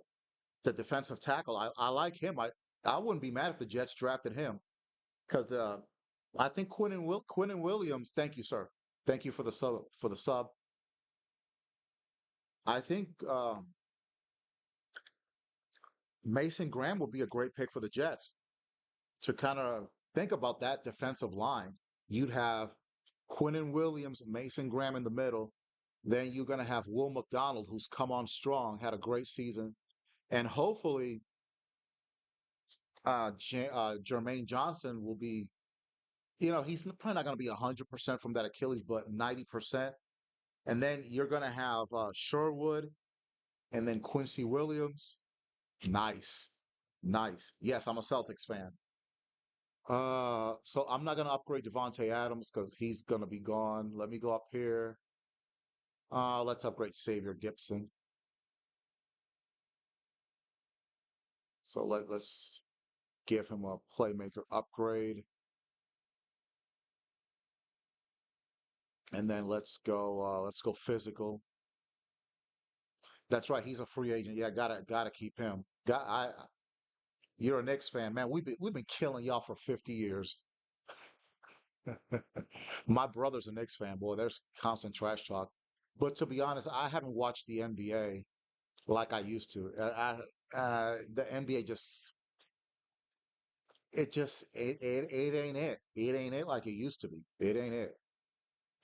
defensive tackle. I like him. I wouldn't be mad if the Jets drafted him because I think Quinn and Williams. Thank you, sir. Thank you for the sub. I think Mason Graham would be a great pick for the Jets to kind of think about that defensive line. You'd have Quinnen Williams, Mason Graham in the middle. Then you're going to have Will McDonald, who's come on strong, had a great season, and hopefully Jermaine Johnson will be. He's probably not going to be 100% from that Achilles, but 90%. And then you're going to have Sherwood and then Quincy Williams. Nice. Nice. Yes, I'm a Celtics fan. So I'm not gonna upgrade Devontae Adams because he's gonna be gone. Let me go up here. Let's upgrade Xavier Gibson. So let's give him a playmaker upgrade, and then let's go physical. That's right, he's a free agent. Yeah, gotta keep him. You're a Knicks fan, man. We've been killing y'all for 50 years. My brother's a Knicks fan, boy. There's constant trash talk. But to be honest, I haven't watched the NBA like I used to. The NBA it ain't it. It ain't it like it used to be. It ain't it.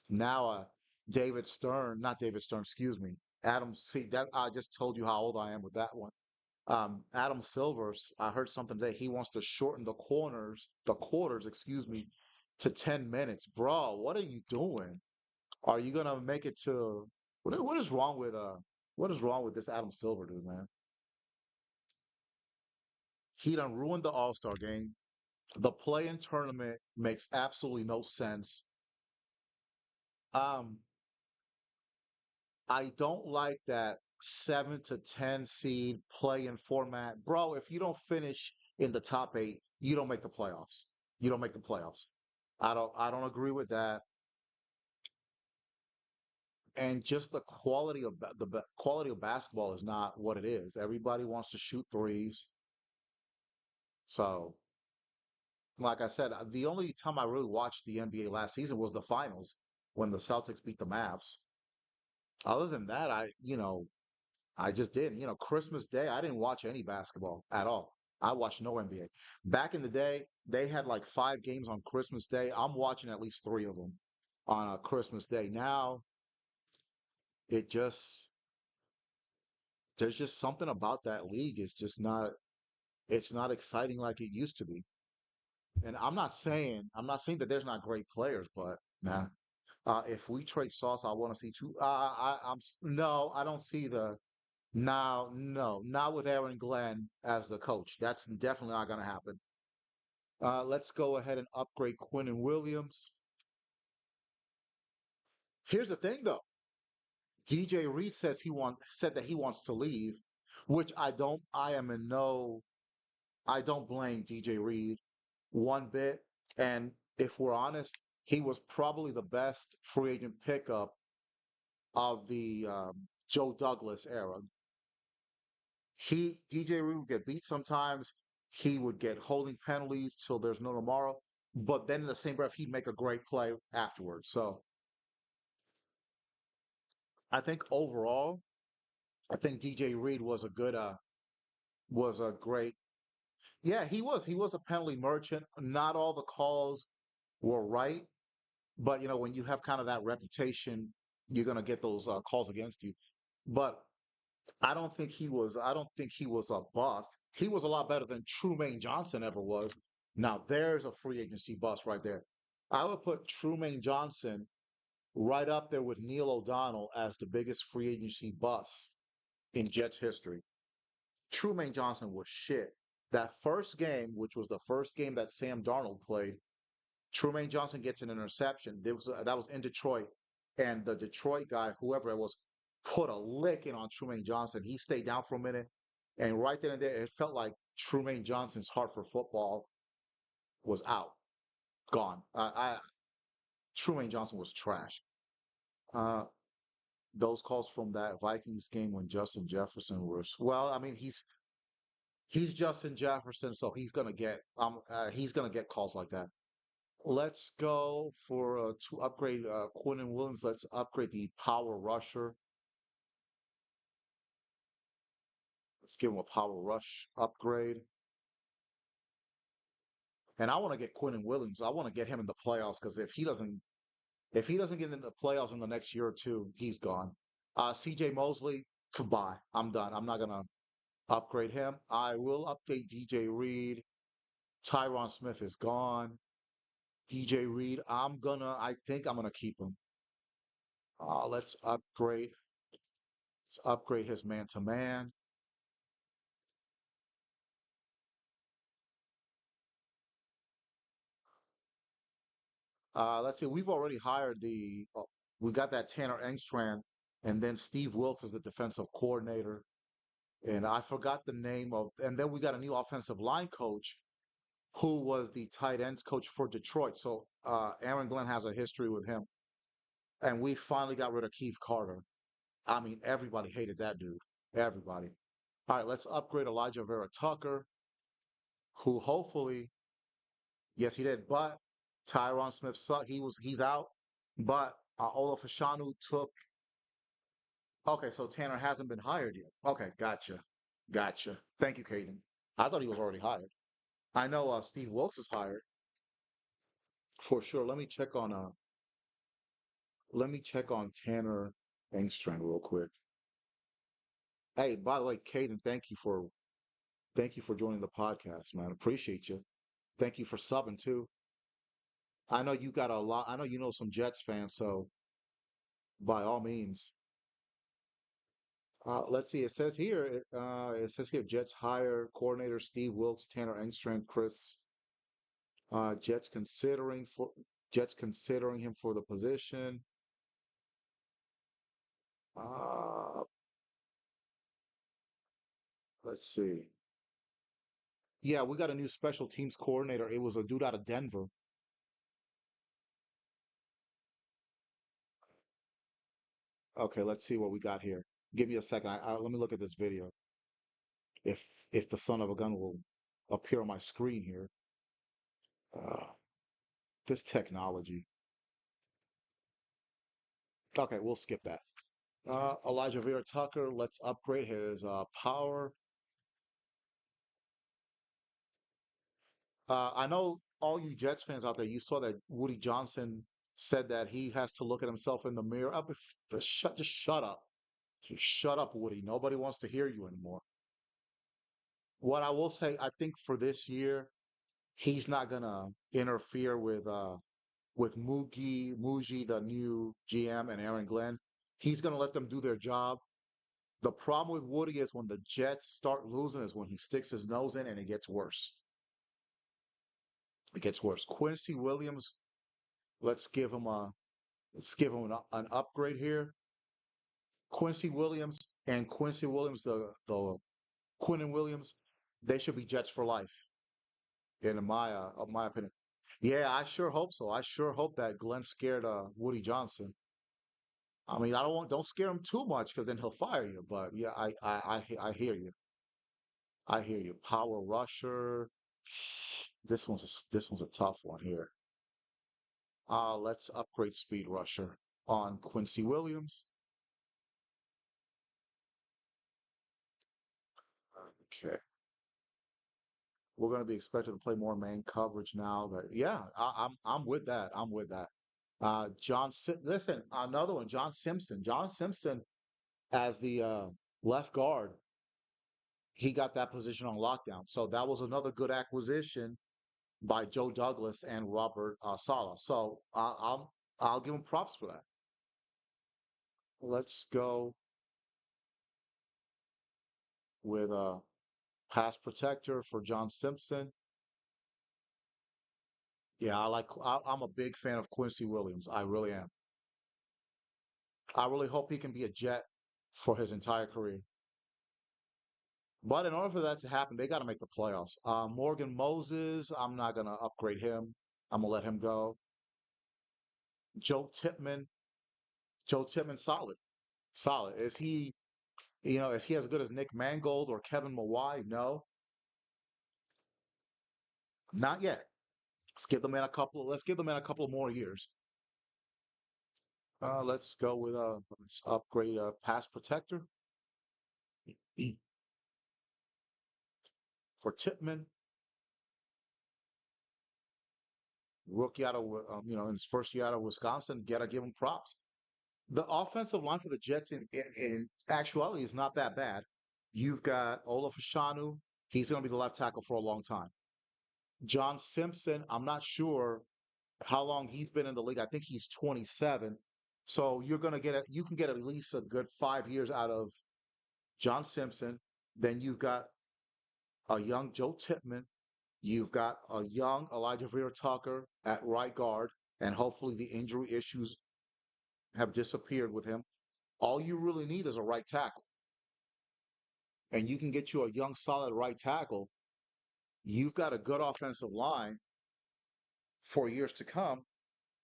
Now, not David Stern, excuse me. Adam, see that I just told you how old I am with that one. Adam Silvers, I heard something today. He wants to shorten the quarters, excuse me, to 10 minutes. Bro, what are you doing? Are you gonna make it to what is wrong with what is wrong with this Adam Silver dude, man? He done ruined the All-Star game. The play-in tournament makes absolutely no sense. Um, I don't like that 7 to 10 seed play-in format. Bro, if you don't finish in the top eight, you don't make the playoffs. You don't make the playoffs. I don't agree with that. And just the quality of quality of basketball is not what it is. Everybody wants to shoot threes. So, like I said, the only time I really watched the NBA last season was the finals when the Celtics beat the Mavs. Other than that, I just didn't. Christmas Day, I didn't watch any basketball at all. I watched no NBA. Back in the day, they had like 5 games on Christmas Day. I'm watching at least 3 of them on Christmas Day. Now, it just there's just something about that league. It's not exciting like it used to be. And I'm not saying that there's not great players, but nah. If we trade Sauce, I want to see two. No, I don't see the now. No, not with Aaron Glenn as the coach. That's definitely not going to happen. Let's go ahead and upgrade Quinn and Williams. Here's the thing, though. DJ Reed said that he wants to leave, which I don't. I am in no. I don't blame DJ Reed one bit. And if we're honest, he was probably the best free agent pickup of the Joe Douglas era. DJ Reed would get beat sometimes. He would get holding penalties till there's no tomorrow. But then in the same breath, he'd make a great play afterwards. So I think overall, I think DJ Reed was a great. Yeah, he was. He was a penalty merchant. Not all the calls were right, but when you have kind of that reputation, you're gonna get those calls against you. But I don't think he was a bust. He was a lot better than Trumaine Johnson ever was. Now there's a free agency bust right there. I would put Trumaine Johnson right up there with Neil O'Donnell as the biggest free agency bust in Jets history. Trumaine Johnson was shit. That first game, which was the first game that Sam Darnold played, Trumaine Johnson gets an interception. That was in Detroit, and the Detroit guy, whoever it was, put a licking on Trumaine Johnson. He stayed down for a minute, and right then and there, it felt like Trumaine Johnson's heart for football was out, gone. Trumaine Johnson was trash. Uh, those calls from that Vikings game when Justin Jefferson was well. I mean, he's Justin Jefferson, so he's gonna get calls like that. Let's go for to upgrade Quinn and Williams. Let's upgrade the power rusher. Let's give him a power rush upgrade. And I want to get Quentin Williams. I want to get him in the playoffs because if he doesn't get in the playoffs in the next year or two, he's gone. CJ Mosley, goodbye. I'm done. I'm not gonna upgrade him. I will update DJ Reed. Tyron Smith is gone. DJ Reed, I think I'm gonna keep him. Let's upgrade. Let's upgrade his man to man. Let's see. We've already hired we got that Tanner Engstrand, and then Steve Wilkes is the defensive coordinator. And I forgot the name of, and then we got a new offensive line coach who was the tight ends coach for Detroit. So Aaron Glenn has a history with him. And we finally got rid of Keith Carter. I mean, everybody hated that dude. Everybody. All right, let's upgrade Elijah Vera Tucker, who hopefully, yes, he did. But Tyron Smith sucked. He's out. But Olaf Ashanu took. Okay, so Tanner hasn't been hired yet. Okay, gotcha, gotcha. Thank you, Caden. I thought he was already hired. I know Steve Wilkes is hired for sure. Let me check on Tanner Engstrand real quick. Hey, by the way, Caden, thank you for joining the podcast, man. Appreciate you. Thank you for subbing too. I know you got a lot. I know you know some Jets fans, so by all means, let's see. It says here, Jets hire coordinator Steve Wilkes, Tanner Engstrand, Chris. Uh, Jets considering for Jets considering him for the position. Uh, let's see. Yeah, we got a new special teams coordinator. It was a dude out of Denver. Okay, let's see what we got here. Give me a second. Let me look at this video. If if the son of a gun will appear on my screen here. Uh, this technology. Okay, we'll skip that. Elijah Vera Tucker. Let's upgrade his power. I know all you Jets fans out there. You saw that Woody Johnson said that he has to look at himself in the mirror. Just shut up. Just shut up, Woody. Nobody wants to hear you anymore. What I will say, I think for this year, he's not gonna interfere with Muji, the new GM, and Aaron Glenn. He's gonna let them do their job. The problem with Woody is when the Jets start losing is when he sticks his nose in and it gets worse. It gets worse. Quincy Williams, let's give him a let's give him an upgrade here. Quincy Williams, the Quinn Williams, they should be Jets for life, in my opinion. Yeah, I sure hope so. I sure hope that Glenn scared Woody Johnson. I mean, don't scare him too much because then he'll fire you. But yeah, I hear you. I hear you. Power rusher. This one's a tough one here. Let's upgrade speed rusher on Quincy Williams. Okay, we're going to be expected to play more man coverage now. But yeah, I'm with that. I'm with that. Listen, another one. John Simpson. John Simpson as the left guard. He got that position on lockdown. So that was another good acquisition by Joe Douglas and Robert Sala. So I'll give him props for that. Let's go with a pass protector for John Simpson. Yeah, I'm a big fan of Quincy Williams. I really am. I really hope he can be a Jet for his entire career. But in order for that to happen, they got to make the playoffs. Morgan Moses, I'm not gonna upgrade him. I'm gonna let him go. Joe Tipman, Joe Tipman, solid, solid. Is he as good as Nick Mangold or Kevin Mawai? No, not yet. Let's give the man a couple of more years. Let's upgrade a pass protector. for Titman, rookie out of in his first year out of Wisconsin. Gotta give him props. The offensive line for the Jets in actuality is not that bad. You've got Olaf Ashanu. He's going to be the left tackle for a long time. John Simpson, I'm not sure how long he's been in the league. I think he's 27. So you're going to you can get at least a good 5 years out of John Simpson. Then you've got a young Joe Tipman. You've got a young Elijah Vera Tucker at right guard. And hopefully the injury issues have disappeared with him. All you really need is a right tackle. And you can get you a young, solid right tackle. You've got a good offensive line for years to come.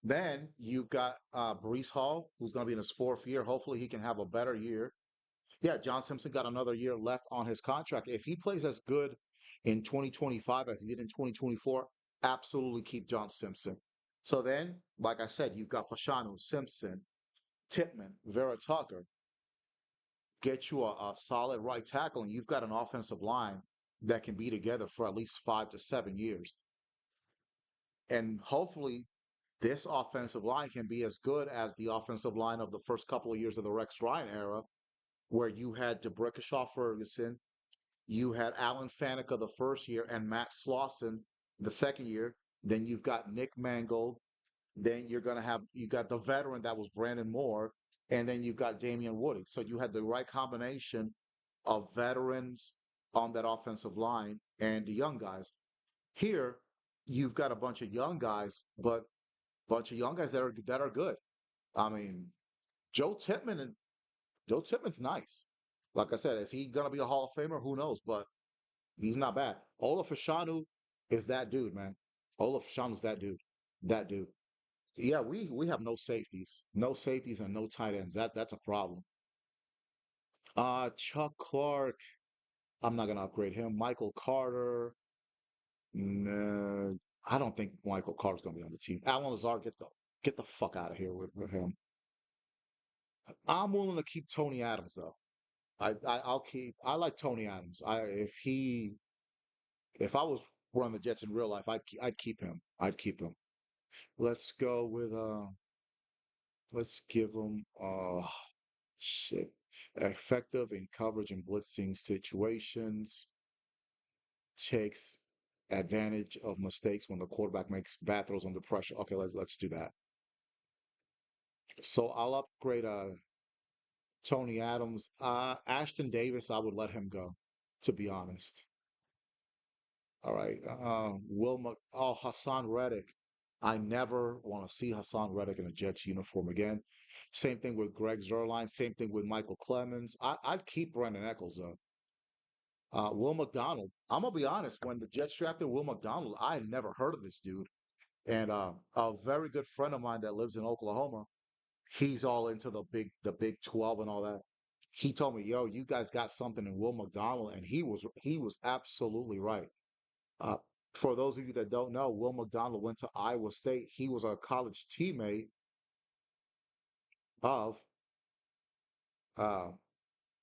Then you've got Brees Hall, who's going to be in his fourth year. Hopefully, he can have a better year. Yeah, John Simpson got another year left on his contract. If he plays as good in 2025 as he did in 2024, absolutely keep John Simpson. So then, like I said, you've got Fashanu, Simpson, Titman, Vera Tucker. Get you a solid right tackle, and you've got an offensive line that can be together for at least 5 to 7 years. And hopefully, this offensive line can be as good as the offensive line of the first couple of years of the Rex Ryan era, where you had DeBrickashaw Ferguson, you had Alan Faneca the first year, and Matt Slauson the second year. Then you've got Nick Mangold. Then you got the veteran that was Brandon Moore, and then you've got Damian Woody. So you had the right combination of veterans on that offensive line and the young guys. Here, you've got a bunch of young guys, but bunch of young guys that are good. I mean, Joe Tippmann and Joe Tippmann's nice. Like I said, is he gonna be a Hall of Famer? Who knows? But he's not bad. Olaf Fashanu is that dude, man. Olaf Fashanu's that dude. That dude. Yeah, we have no safeties and no tight ends. That's a problem. Chuck Clark. I'm not gonna upgrade him. Michael Carter. Nah, I don't think Michael Carter's gonna be on the team. Alan Lazard, get the fuck out of here with him. I'm willing to keep Tony Adams though. I'll keep. I like Tony Adams. If I was running the Jets in real life, I'd keep him. I'd keep him. Let's go with let's give him shit. Effective in coverage and blitzing situations. Takes advantage of mistakes when the quarterback makes bad throws under pressure. Okay, let's do that. So I'll upgrade Tony Adams. Ashton Davis, I would let him go, to be honest. All right. Hassan Reddick. I never want to see Hassan Reddick in a Jets uniform again. Same thing with Greg Zerline. Same thing with Michael Clemens. I'd keep Brandon Eccles though. Will McDonald. I'm gonna be honest. When the Jets drafted Will McDonald, I had never heard of this dude. And a very good friend of mine that lives in Oklahoma, he's all into the Big 12 and all that. He told me, "Yo, you guys got something in Will McDonald," and he was absolutely right. Uh, for those of you that don't know, Will McDonald went to Iowa State. He was a college teammate of, uh,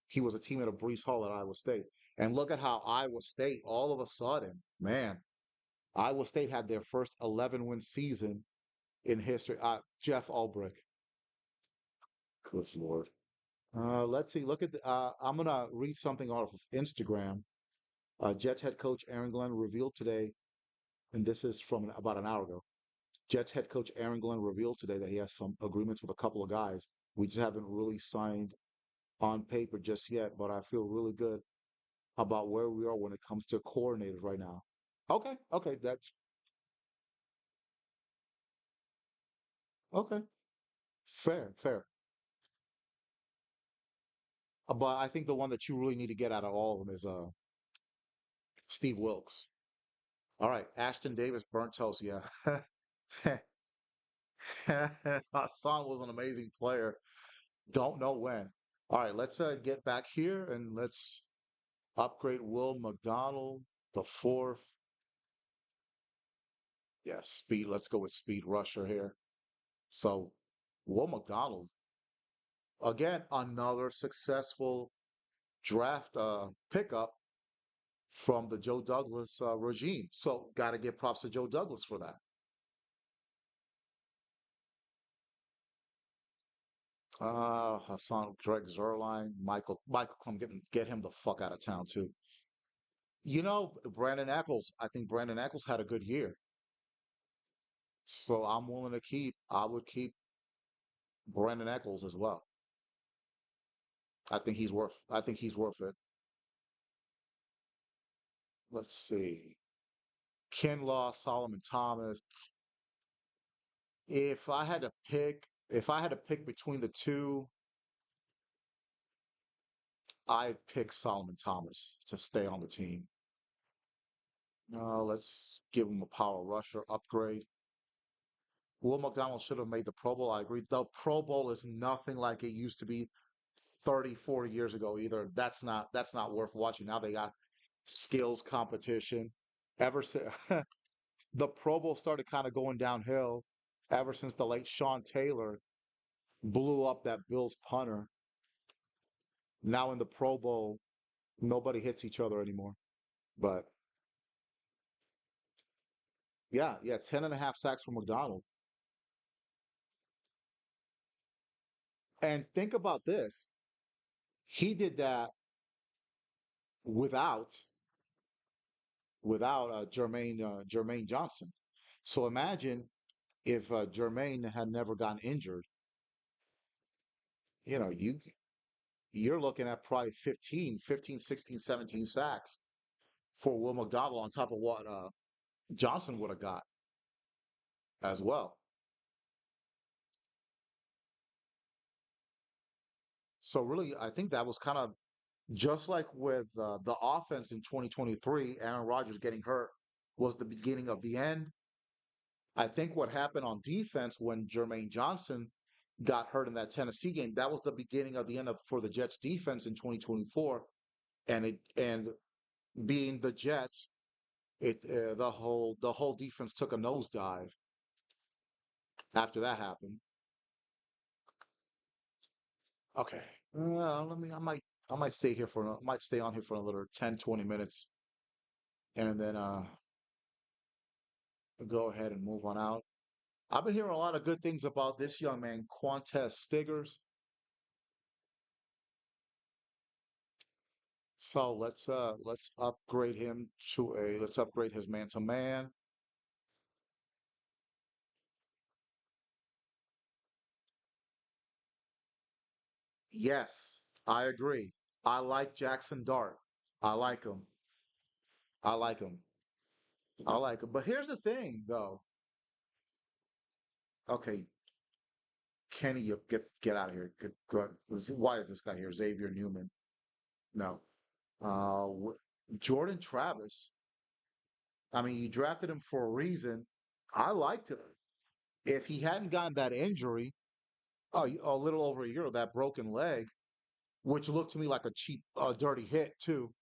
he was a teammate of Brees Hall at Iowa State. And look at how Iowa State, all of a sudden, man, Iowa State had their first 11-win season in history. Jeff Ulbrich. Good Lord. Let's see. I'm gonna read something off of Instagram. Jets head coach Aaron Glenn revealed today, and this is from about an hour ago. Jets head coach Aaron Glenn revealed today that he has some agreements with a couple of guys. We just haven't really signed on paper just yet, but I feel really good about where we are when it comes to coordinators right now. Okay, okay, that's okay. Fair, fair. But I think the one that you really need to get out of all of them is Steve Wilkes. All right, Ashton Davis, burnt toast. Yeah. Hassan was an amazing player. Don't know when. All right, let's get back here and let's upgrade Will McDonald, the fourth. Yeah, speed. Let's go with speed rusher here. So, Will McDonald, again, another successful draft pickup. from the Joe Douglas regime. So got to give props to Joe Douglas for that. Hassan, Greg Zerline, Michael Klum, get him the fuck out of town too. Brandon Ackles. I think Brandon Ackles had a good year, so I'm willing to keep. I would keep Brandon Ackles as well. I think he's worth. I think he's worth it. Let's see. Kinlaw, Solomon Thomas. If I had to pick between the two, I'd pick Solomon Thomas to stay on the team. Let's give him a power rusher upgrade. Will McDonald should have made the Pro Bowl. I agree. The Pro Bowl is nothing like it used to be 30, 40 years ago either. That's not worth watching. Now they got skills competition. Ever since the Pro Bowl started kind of going downhill, ever since the late Sean Taylor blew up that Bills punter. Now in the Pro Bowl, nobody hits each other anymore. But yeah, yeah, 10 and a half sacks for McDonald. And think about this. He did that without Jermaine Johnson. So imagine if Jermaine had never gotten injured, you know, you're looking at probably 15, 16, 17 sacks for Will McDonald on top of what Johnson would have got as well. So really, I think that was kind of just like with the offense in 2023, Aaron Rodgers getting hurt was the beginning of the end. I think what happened on defense when Jermaine Johnson got hurt in that Tennessee game, that was the beginning of the end for the Jets defense in 2024. And being the Jets, the whole defense took a nosedive after that happened. Okay. Let me I might stay here for I might stay on here for another 10, 20 minutes and then go ahead and move on out. I've been hearing a lot of good things about this young man, Quantez Stiggers. So let's upgrade his man to man. Yes, I agree. I like Jackson Dart. I like him. I like him. I like him. But here's the thing though. Okay, Kenny, you get out of here. Why is this guy here? Xavier Newman. No. Jordan Travis. I mean, you drafted him for a reason. I liked him. If he hadn't gotten that injury, a little over a year, that broken leg, which looked to me like a cheap, dirty hit too,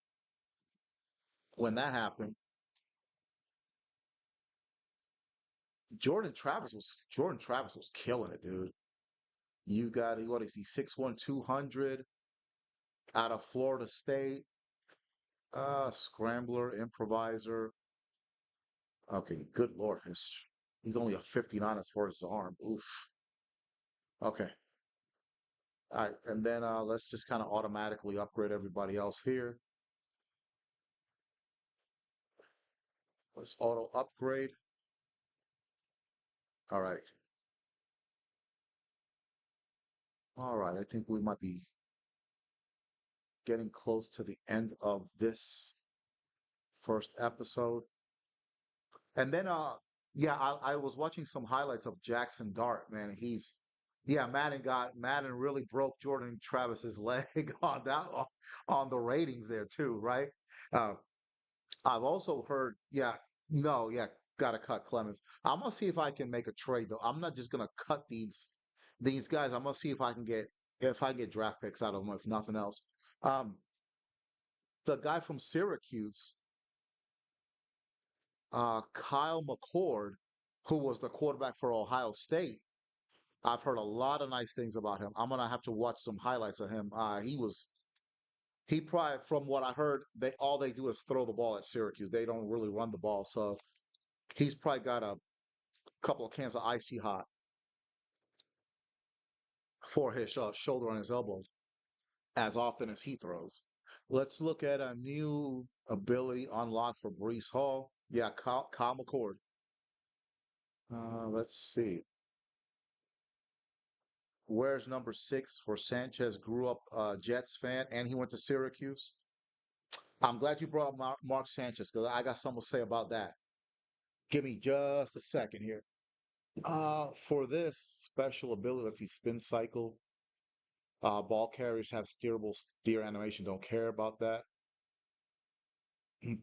when that happened. Jordan Travis was killing it, dude. You got what is he? 6'1", 200 out of Florida State. Scrambler, improviser. Okay, good Lord, he's only a 59 as far as his arm. Oof. Okay. All right, and then let's just kind of automatically upgrade everybody else here. Let's auto upgrade. All right. All right. I think we might be getting close to the end of this first episode. And then yeah, I was watching some highlights of Jackson Dart, man. Yeah, Madden really broke Jordan Travis's leg on the ratings there too, right? Uh, I've also heard, yeah, no, yeah, gotta cut Clemens. I'm gonna see if I can make a trade though. I'm not just gonna cut these guys. I'm gonna see if I can get draft picks out of them, if nothing else. Um, the guy from Syracuse, Kyle McCord, who was the quarterback for Ohio State. I've heard a lot of nice things about him. I'm gonna have to watch some highlights of him. He was. He probably, from what I heard, they all they do is throw the ball at Syracuse. They don't really run the ball, so he's probably got a couple of cans of icy hot for his shoulder on his elbow as often as he throws. Let's look at a new ability unlocked for Brees Hall. Yeah, Kyle McCord. Let's see. Where's number 6 for Sanchez? Grew up Jets fan, and he went to Syracuse. I'm glad you brought up Mark Sanchez because I got something to say about that. Give me just a second here. For this special ability, let's see, spin cycle. Ball carriers have steerable steer animation. Don't care about that.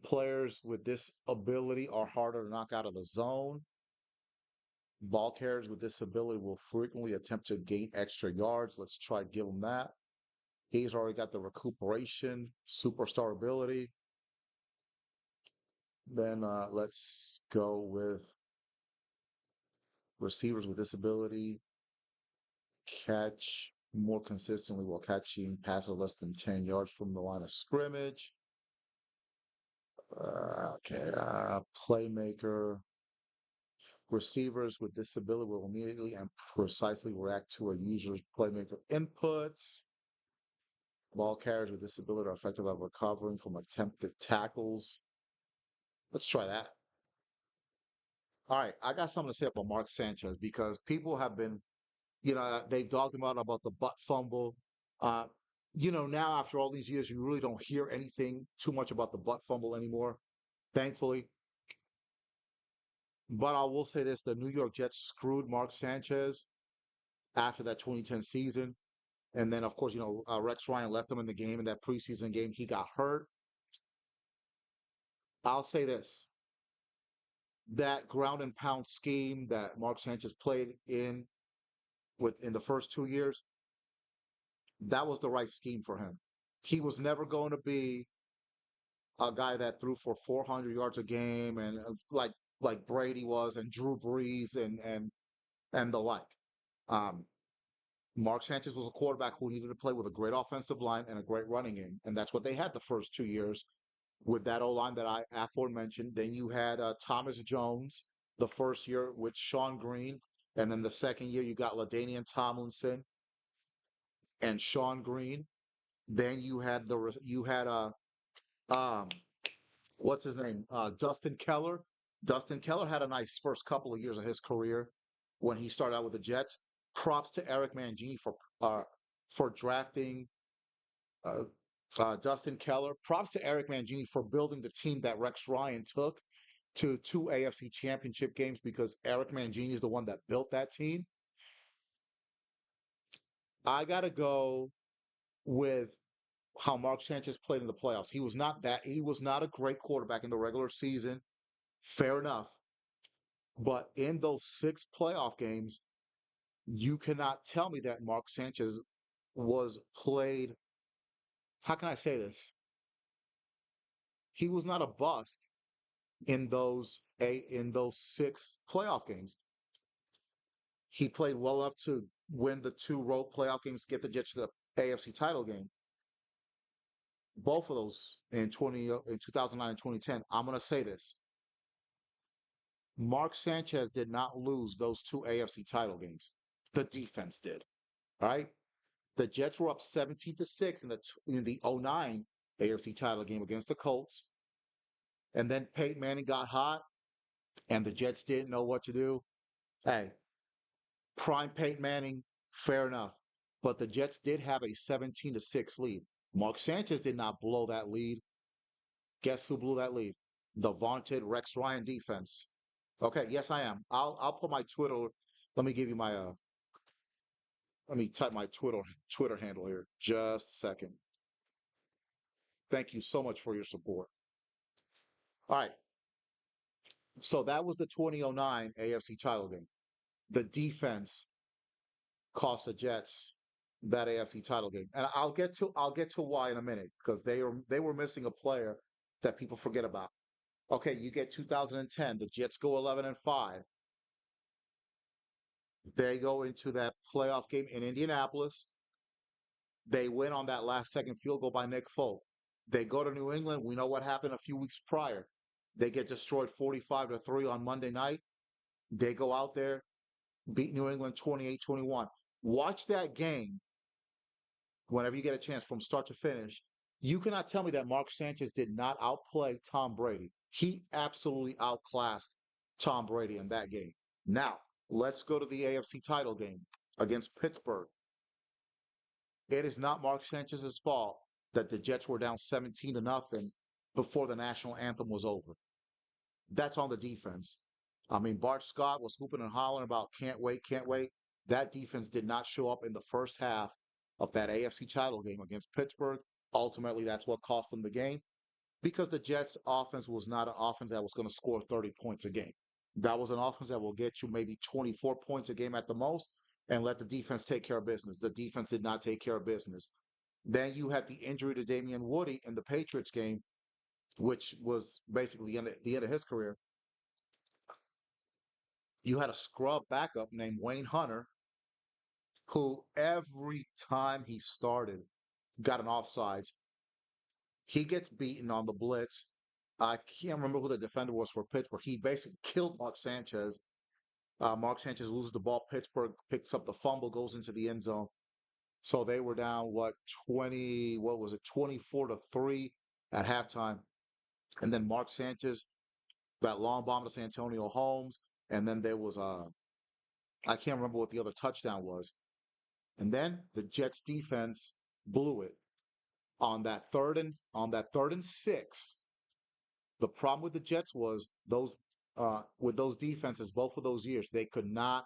Players with this ability are harder to knock out of the zone. Ball carriers with this ability will frequently attempt to gain extra yards. Let's try to give him that. He's already got the recuperation, superstar ability. Then let's go with receivers with this ability. Catch more consistently while catching passes less than 10 yards from the line of scrimmage. Okay, playmaker. Receivers with this ability will immediately and precisely react to a user's playmaker inputs. Ball carriers with this ability are effective at recovering from attempted tackles. Let's try that. All right, I got something to say about Mark Sanchez because people have been, they've talked about the butt fumble. Uh, now after all these years, you really don't hear anything too much about the butt fumble anymore, thankfully. But I will say this: the New York Jets screwed Mark Sanchez after that 2010 season. And then, of course, Rex Ryan left him in the game in that preseason game. He got hurt. I'll say this: that ground and pound scheme that Mark Sanchez played in the first 2 years, that was the right scheme for him. He was never going to be a guy that threw for 400 yards a game and like Brady was and Drew Brees and the like. Um, Mark Sanchez was a quarterback who needed to play with a great offensive line and a great running game, and that's what they had the first 2 years with that O line that I aforementioned. Then you had Thomas Jones the first year with Sean Green, and then the second year you got LaDainian Tomlinson and Sean Green. Then you had um what's his name? Dustin Keller. Dustin Keller had a nice first couple of years of his career when he started out with the Jets. Props to Eric Mangini for drafting uh, Dustin Keller. Props to Eric Mangini for building the team that Rex Ryan took to 2 AFC championship games because Eric Mangini is the one that built that team. I got to go with how Mark Sanchez played in the playoffs. He was not a great quarterback in the regular season. Fair enough. But in those 6 playoff games, you cannot tell me that Mark Sanchez was played. How can I say this? He was not a bust in those 6 playoff games. He played well enough to win the 2 road playoff games, get the Jets to the AFC title game. Both of those in 2009 and 2010. I'm going to say this: Mark Sanchez did not lose those 2 AFC title games. The defense did. All right. The Jets were up 17-6 in the '09 AFC title game against the Colts. And then Peyton Manning got hot and the Jets didn't know what to do. Hey, prime Peyton Manning, fair enough. But the Jets did have a 17-6 lead. Mark Sanchez did not blow that lead. Guess who blew that lead? The vaunted Rex Ryan defense. Okay, yes, I am. I'll put my Twitter. Let me give you my let me type my Twitter handle here. Just a second. Thank you so much for your support. All right. So that was the 2009 AFC title game. The defense cost the Jets that AFC title game. And I'll get to why in a minute because they were missing a player that people forget about. Okay, you get 2010, the Jets go 11-5. They go into that playoff game in Indianapolis. They win on that last second field goal by Nick Folk. They go to New England. We know what happened a few weeks prior. They get destroyed 45-3 on Monday night. They go out there, beat New England 28-21. Watch that game whenever you get a chance from start to finish. You cannot tell me that Mark Sanchez did not outplay Tom Brady. He absolutely outclassed Tom Brady in that game. Now, let's go to the AFC title game against Pittsburgh. It is not Mark Sanchez's fault that the Jets were down 17-0 before the national anthem was over. That's on the defense. I mean, Bart Scott was hooping and hollering about can't wait, can't wait. That defense did not show up in the first half of that AFC title game against Pittsburgh. Ultimately, that's what cost them the game because the Jets' offense was not an offense that was going to score 30 points a game. That was an offense that will get you maybe 24 points a game at the most and let the defense take care of business. The defense did not take care of business. Then you had the injury to Damian Woody in the Patriots game, which was basically the end of his career. You had a scrub backup named Wayne Hunter, who every time he started got an offsides. He gets beaten on the blitz. I can't remember who the defender was for Pittsburgh. He basically killed Mark Sanchez. Mark Sanchez loses the ball. Pittsburgh picks up the fumble, goes into the end zone. So they were down, 24-3 at halftime. And then Mark Sanchez, that long bomb to Santonio Holmes. And then there was, I can't remember what the other touchdown was. And then the Jets defense blew it on that third and 6. The problem with the Jets was those with those defenses both of those years, they could not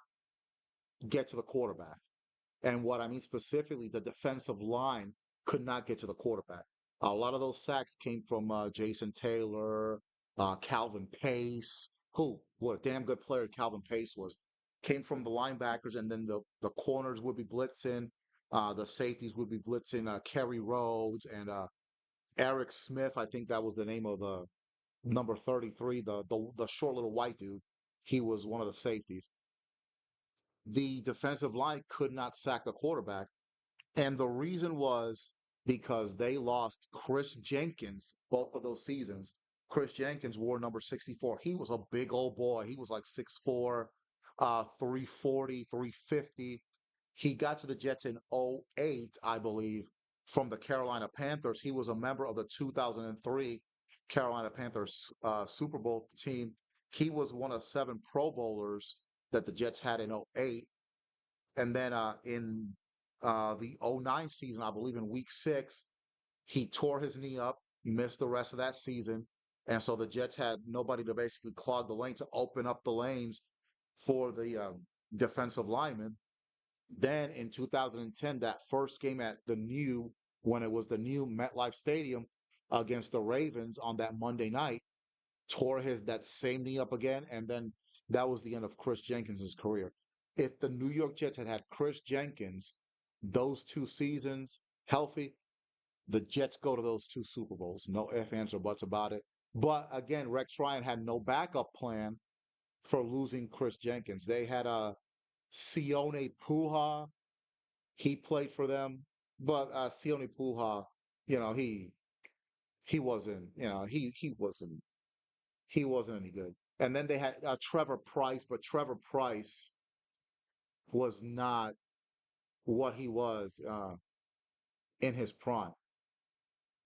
get to the quarterback. And what I mean specifically, the defensive line could not get to the quarterback. A lot of those sacks came from Jason Taylor, Calvin Pace, who, what a damn good player Calvin Pace was, came from the linebackers, and then the corners would be blitzing, the safeties would be blitzing, Kerry Rhodes and Eric Smith. I think that was the name of the number 33, the short little white dude. He was one of the safeties. The defensive line could not sack the quarterback. And the reason was because they lost Chris Jenkins both of those seasons. Chris Jenkins wore number 64. He was a big old boy. He was like 6'4", 340, 350. He got to the Jets in '08, I believe, from the Carolina Panthers. He was a member of the 2003 Carolina Panthers Super Bowl team. He was one of 7 Pro Bowlers that the Jets had in '08. And then in the '09 season, I believe in week 6, he tore his knee up, missed the rest of that season. And so the Jets had nobody to basically clog the lane, to open up the lanes for the defensive linemen. Then in 2010, that first game when it was the new MetLife Stadium against the Ravens on that Monday night, tore that same knee up again, and then that was the end of Chris Jenkins' career. If the New York Jets had had Chris Jenkins those 2 seasons healthy, the Jets go to those 2 Super Bowls. No ifs, ands, or buts about it. But again, Rex Ryan had no backup plan for losing Chris Jenkins. They had a Sione Puha. He played for them, but Sione Puha, you know, he wasn't, he wasn't any good. And then they had Trevor Price, but Trevor Price was not what he was in his prime.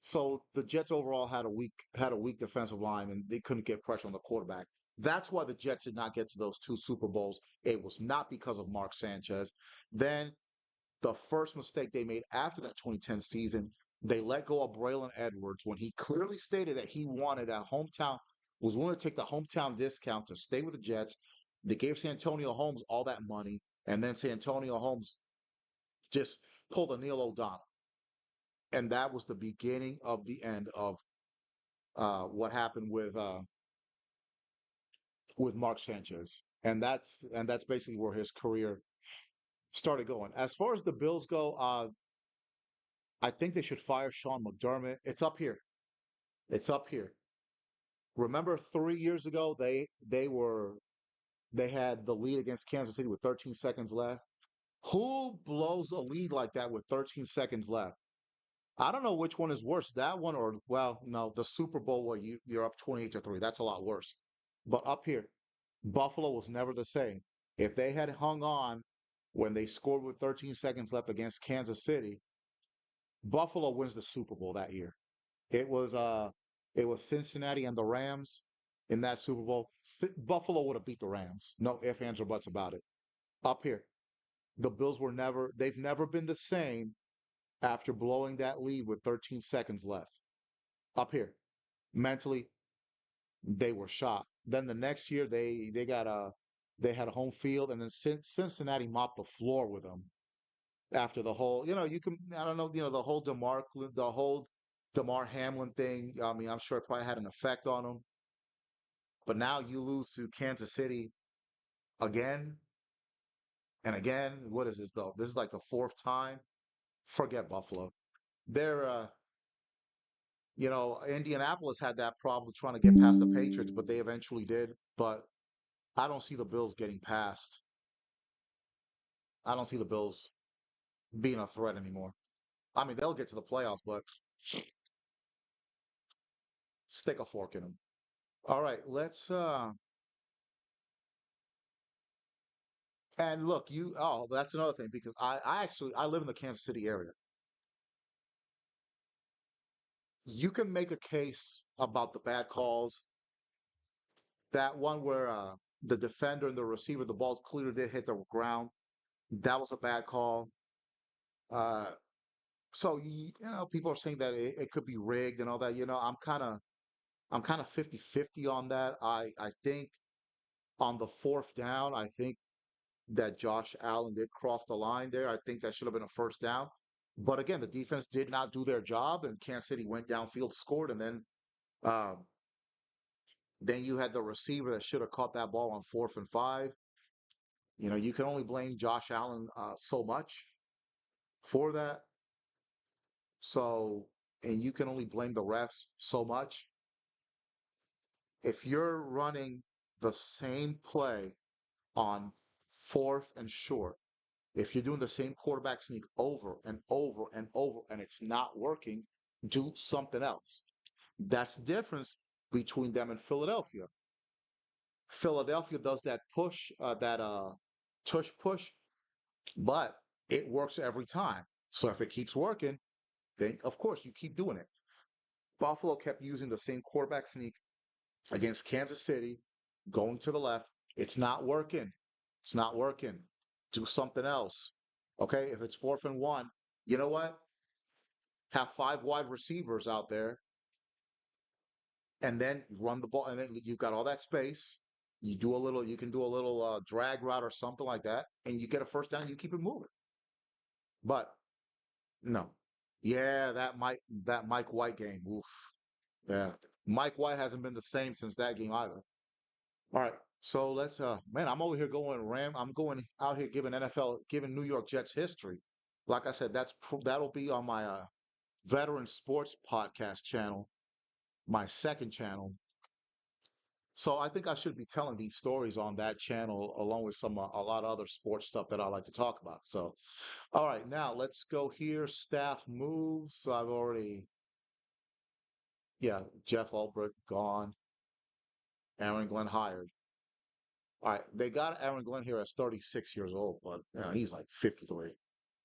So the Jets overall had a weak defensive line, and they couldn't get pressure on the quarterback. That's why the Jets did not get to those 2 Super Bowls. It was not because of Mark Sanchez. Then the first mistake they made after that 2010 season, they let go of Braylon Edwards when he clearly stated that he wanted a hometown, was willing to take the hometown discount to stay with the Jets. They gave Santonio Holmes all that money, and then Santonio Holmes just pulled a Neil O'Donnell. And that was the beginning of the end of what happened with Mark Sanchez. And that's basically where his career started going. As far as the Bills go, I think they should fire Sean McDermott. It's up here. It's up here. Remember 3 years ago, they had the lead against Kansas City with 13 seconds left. Who blows a lead like that with 13 seconds left? I don't know which one is worse, that one or well, no, the Super Bowl where you're up 28-3. That's a lot worse. But up here, Buffalo was never the same. If they had hung on when they scored with 13 seconds left against Kansas City, Buffalo wins the Super Bowl that year. It was uh it was Cincinnati and the Rams in that Super Bowl. Buffalo would have beat the Rams. No ifs, ands, or buts about it. Up here, the Bills they've never been the same after blowing that lead with 13 seconds left. Up here, mentally, they were shot. Then the next year they had a home field, and then Cincinnati mopped the floor with them after the whole. You can I don't know the whole Damar Hamlin thing. I mean, I'm sure it probably had an effect on them. But now you lose to Kansas City again and again. What is this though? This is like the fourth time. Forget Buffalo. They're Indianapolis had that problem trying to get past the Patriots, but they eventually did. But I don't see the Bills getting past. I don't see the Bills being a threat anymore. I mean, they'll get to the playoffs, but stick a fork in them. All right, let's and look, that's another thing because I live in the Kansas City area. You can make a case about the bad calls. That one where the defender and the receiver, the ball clearly did hit the ground. That was a bad call. Uh, so people are saying that it could be rigged and all that. I'm kind of 50-50 on that. I think on the fourth down, I think that Josh Allen did cross the line there. I think that should have been a first down. But again, the defense did not do their job, and Kansas City went downfield, scored, and um, then you had the receiver that should have caught that ball on 4th and 5. You can only blame Josh Allen so much for that. So, and you can only blame the refs so much. If you're running the same play on 4th and short, if you're doing the same quarterback sneak over and over and over and it's not working, do something else. That's the difference between them and Philadelphia. Philadelphia does that push, that tush push, but it works every time. So if it keeps working, then of course you keep doing it. Buffalo kept using the same quarterback sneak against Kansas City, going to the left. It's not working. It's not working. Do something else. Okay, if it's 4th and 1, you know what? Have 5 wide receivers out there and then run the ball. And then you've got all that space. You can do a little drag route or something like that, and you get a first down. You keep it moving. But no, yeah, that Mike White game. Oof, yeah, Mike White hasn't been the same since that game either. All right, so let's man, I'm over here I'm going out here giving giving New York Jets history. Like I said, that'll be on my veteran sports podcast channel, my second channel. So I think I should be telling these stories on that channel along with a lot of other sports stuff that I like to talk about. So, all right, now let's go here. Staff moves. So I've already, yeah, Jeff Ulbrich gone. Aaron Glenn hired. All right, they got Aaron Glenn here as 36 years old, but he's like 53.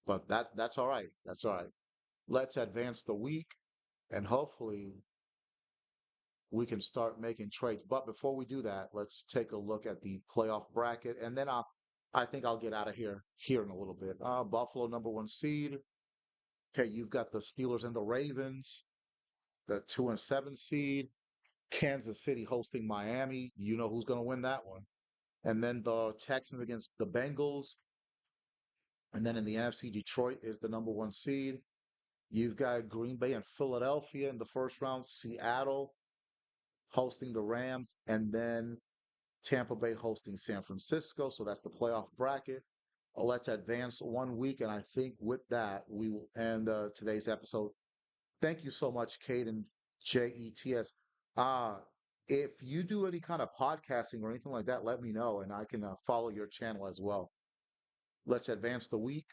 But that's all right. That's all right. Let's advance the week, and hopefully we can start making trades. But before we do that, let's take a look at the playoff bracket, and then I think I'll get out of here in a little bit. Buffalo number 1 seed. Okay, you've got the Steelers and the Ravens, the 2 and 7 seed. Kansas City hosting Miami. You know who's going to win that one. And then the Texans against the Bengals. And then in the NFC, Detroit is the number 1 seed. You've got Green Bay and Philadelphia in the first round. Seattle hosting the Rams, and then Tampa Bay hosting San Francisco. So that's the playoff bracket. Let's advance 1 week, and I think with that we will end today's episode. Thank you so much, Caden Jets. Uh, if you do any kind of podcasting or anything like that, let me know, and I can follow your channel as well. Let's advance the week.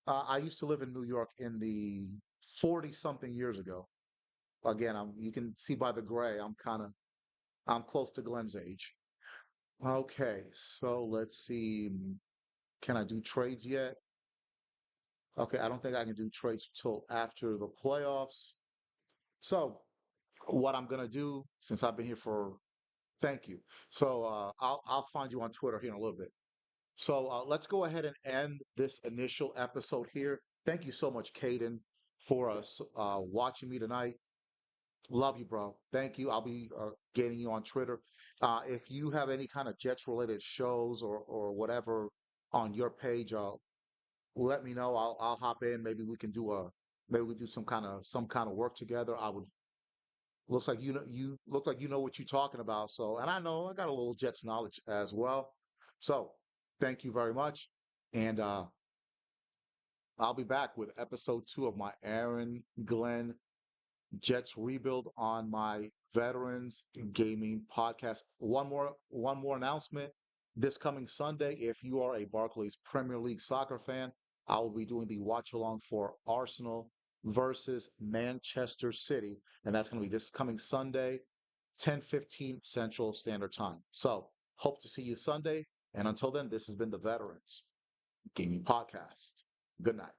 I used to live in New York in the 40 something years ago. Again, you can see by the gray, I'm close to Glenn's age. Okay, so let's see. Can I do trades yet? Okay, I don't think I can do trades till after the playoffs. So what I'm gonna do, since I've been here for, thank you. So I'll find you on Twitter here in a little bit. So let's go ahead and end this initial episode here. Thank you so much, Caden, for us watching me tonight. Love you, bro. Thank you. I'll be getting you on Twitter. If you have any kind of Jets related shows or whatever on your page, let me know. I'll hop in. Maybe we do some kind of work together. I would looks like you look like you know what you're talking about. So, and I know I got a little Jets knowledge as well. So, thank you very much, and I'll be back with episode 2 of my Aaron Glenn Jets rebuild on my veterans gaming podcast. One more announcement. This coming Sunday, if you are a Barclays Premier League soccer fan, I will be doing the watch along for Arsenal versus Manchester City, and that's going to be this coming Sunday, 10:15 Central Standard Time. So, hope to see you Sunday, and until then, this has been the Veterans Gaming Podcast. Good night.